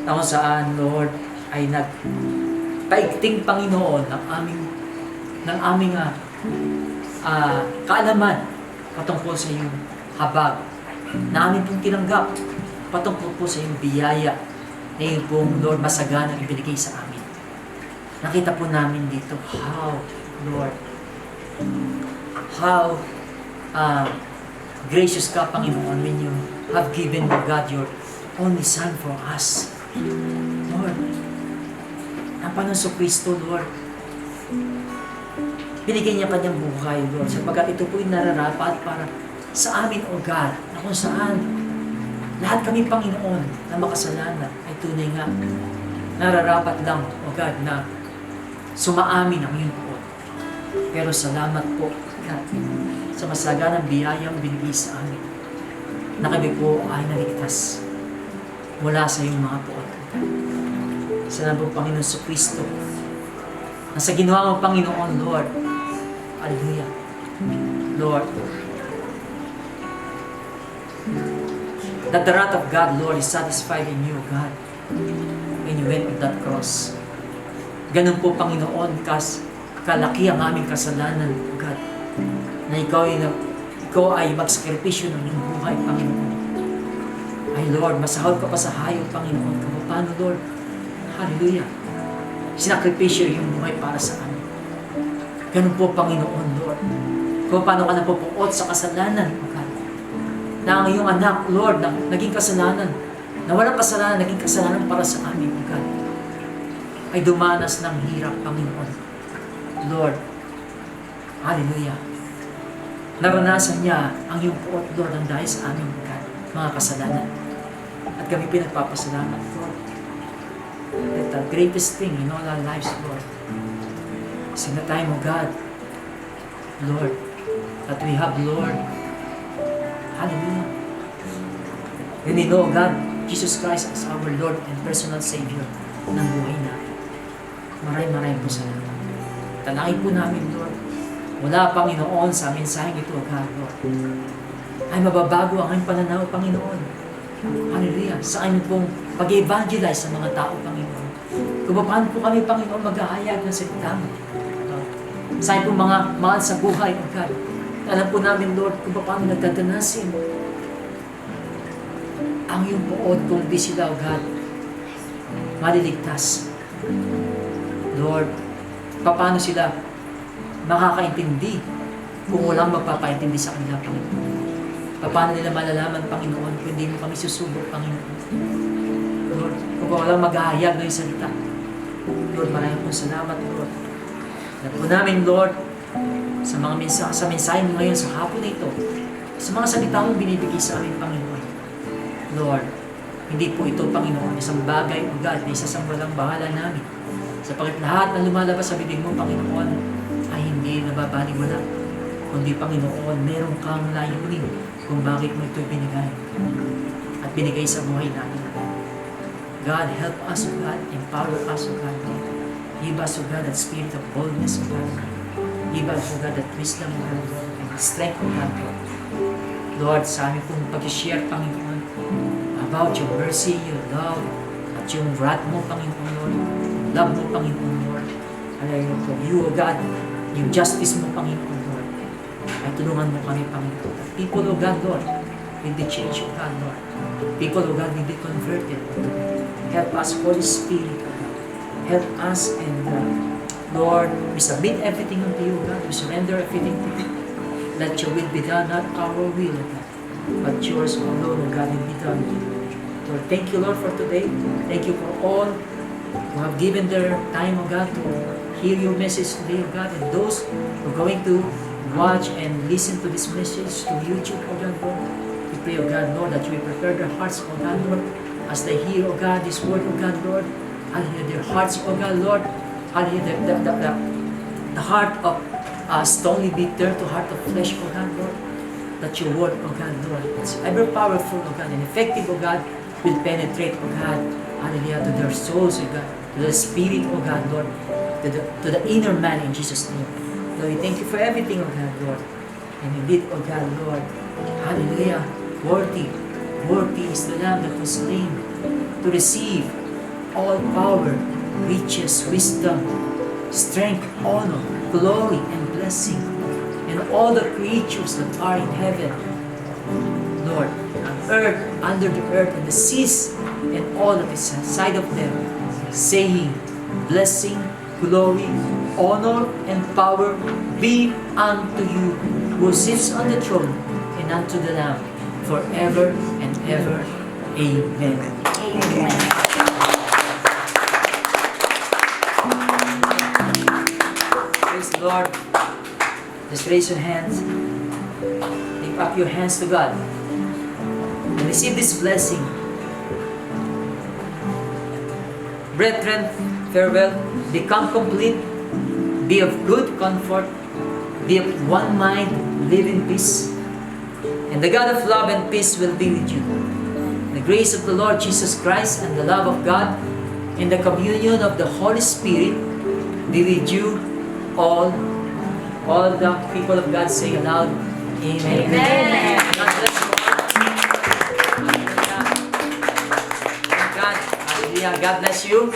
na kung saan, Lord, ay nagpaigting, Panginoon, ng aming kaalaman patungkol sa iyong habag, na amin pong tinanggap patungkol po sa iyong biyaya na iyong pong, Lord, masaganang ibinigay sa amin. Nakita po namin dito how, Lord, how gracious ka, Panginoon, when you have given, God, your only Son for us. Lord, ang Panginoon Kristo, Lord, binigyan niya kanyang buhay, Lord, sapagkat ito po'y nararapat para sa amin, O God, na kung saan lahat kami, Panginoon, na makasalanan ay tunay nga nararapat lang, O God, na sumaamin ang iyong poon. Pero salamat po, God, sa masaganang biyayang binigay sa amin na kami po ay naligtas mula sa iyong mga poon. Salamat po, Panginoon sa Kristo, na sa ginawa mo, Panginoon, Lord, hallelujah, Lord, that the wrath of God, Lord, is satisfied in you, God, when you went on that cross. Ganun po, Panginoon, kalaki ang aming kasalanan, God, na ikaw ay magsakripisyo ng iyong buhay, Panginoon. Ay, Lord, masahol ka pa sa hayop, Panginoon. Kung paano, Lord, hallelujah, sinakripisyo iyong buhay para sa amin. Ganun po, Panginoon, Lord. Kung paano ka napupuot sa kasalanan, God, na ang iyong anak, Lord, na naging kasalanan, na walang kasalanan, naging kasalanan para sa amin, God, ay dumanas ng hirap, Panginoon. Lord, hallelujah, naranasan niya ang iyong puot, Lord, ang dahil sa aming mga kasalanan. At kami pinagpapasalamat, Lord. That the greatest thing in all our lives, Lord, is in the time of God, Lord, that we have, Lord, hallelujah. And we know, God, Jesus Christ as our Lord and personal Savior ng buhay natin. Maraming po salamat. Talangin po namin, Lord, mula, Panginoon, sa mensaheng ito, God, Lord, ay mababago ang aming pananaw, Panginoon. Hallelujah. Sa aming pong pag-evangelize sa mga tao, Panginoon. Kung paano po kami, Panginoon, mag-ahayag ng salita mo. Sa aming pong mga mahal sa buhay, O God. Alam po namin, Lord, kung paano nagdadanasin ang iyong buod kung di sila, O God, maliligtas. Lord, paano sila makakaintindi kung walang magpapaintindi sa kanila, Panginoon? Paano nila malalaman, Panginoon, kung hindi mo kami susubok, Panginoon? Lord, kung walang mag-ahayag ng salita. Lord, maraming pong salamat, Lord. Alam po namin, Lord, sa mga mensahe mo ngayon sa hapon na ito, sa mga salita mong binibigay sa amin, Panginoon. Lord, hindi po ito, Panginoon, isang bagay, O God, na isa sa walang bahala namin. Sapagkat lahat na lumalabas sa bibig mo, Panginoon, ay hindi nababaliwala. Kundi, Panginoon, meron kang layunin kung bakit mo ito binigay. At binigay sa buhay natin. God, help us, O God. Empower us, O God. Give us, O God, that spirit of boldness, O God. Give us, O God, that wisdom, O God, and strength, O God. Lord, sa aming pong pag-share, Panginoon, about your mercy, your love, at yung wrath mo, Panginoon, Lord. Love mo, Panginoon, Lord. Hallelujah. From you, O God, yung justice mo, Panginoon, Lord. Ay tulungan mo kami, Panginoon. People, O God, Lord, will be changed, O God, Lord. People, O God, will be converted, O God. Help us, Holy Spirit, O God. Help us, and Lord, we submit everything unto you, O God. We surrender everything to you. Let your will be done, not our will, O God, but yours alone, O God, will be done. Lord, thank you, Lord, for today. Thank you for all who have given their time, O God, to hear your message today, O God, and those who are going to watch and listen to this message to YouTube, O God, Lord. We pray, O God, Lord, that you will prepare their hearts, O God, Lord, as they hear, O God, this word, O God, Lord. Hallelujah, their hearts, O God, Lord. Hallelujah, the heart of stony be turned to heart of flesh, O God, Lord. That your word, O God, Lord, it's ever powerful, O God, and effective, O God, will penetrate, O God, hallelujah, to their souls, O God, to the spirit, O God, Lord, to the inner man in Jesus' name. Lord, we thank you for everything, O God, Lord. And indeed, O God, Lord, hallelujah, worthy is the Lamb that was slain to receive all power, riches, wisdom, strength, honor, glory, and blessing, and all the creatures that are in heaven, Lord, on earth, under the earth, and the seas, and all that is inside of them, saying, blessing, glory, honor, and power be unto you, who sits on the throne, and unto the Lamb, forever and ever. Amen. Amen. Praise the Lord. Just raise your hands. Lift up your hands to God. And receive this blessing. Brethren, farewell. Become complete. Be of good comfort. Be of one mind. Live in peace. And the God of love and peace will be with you. The grace of the Lord Jesus Christ and the love of God and the communion of the Holy Spirit be with you all. All the people of God say aloud, Amen. Amen. God bless you all. Hallelujah. Thank God. Hallelujah. God bless you.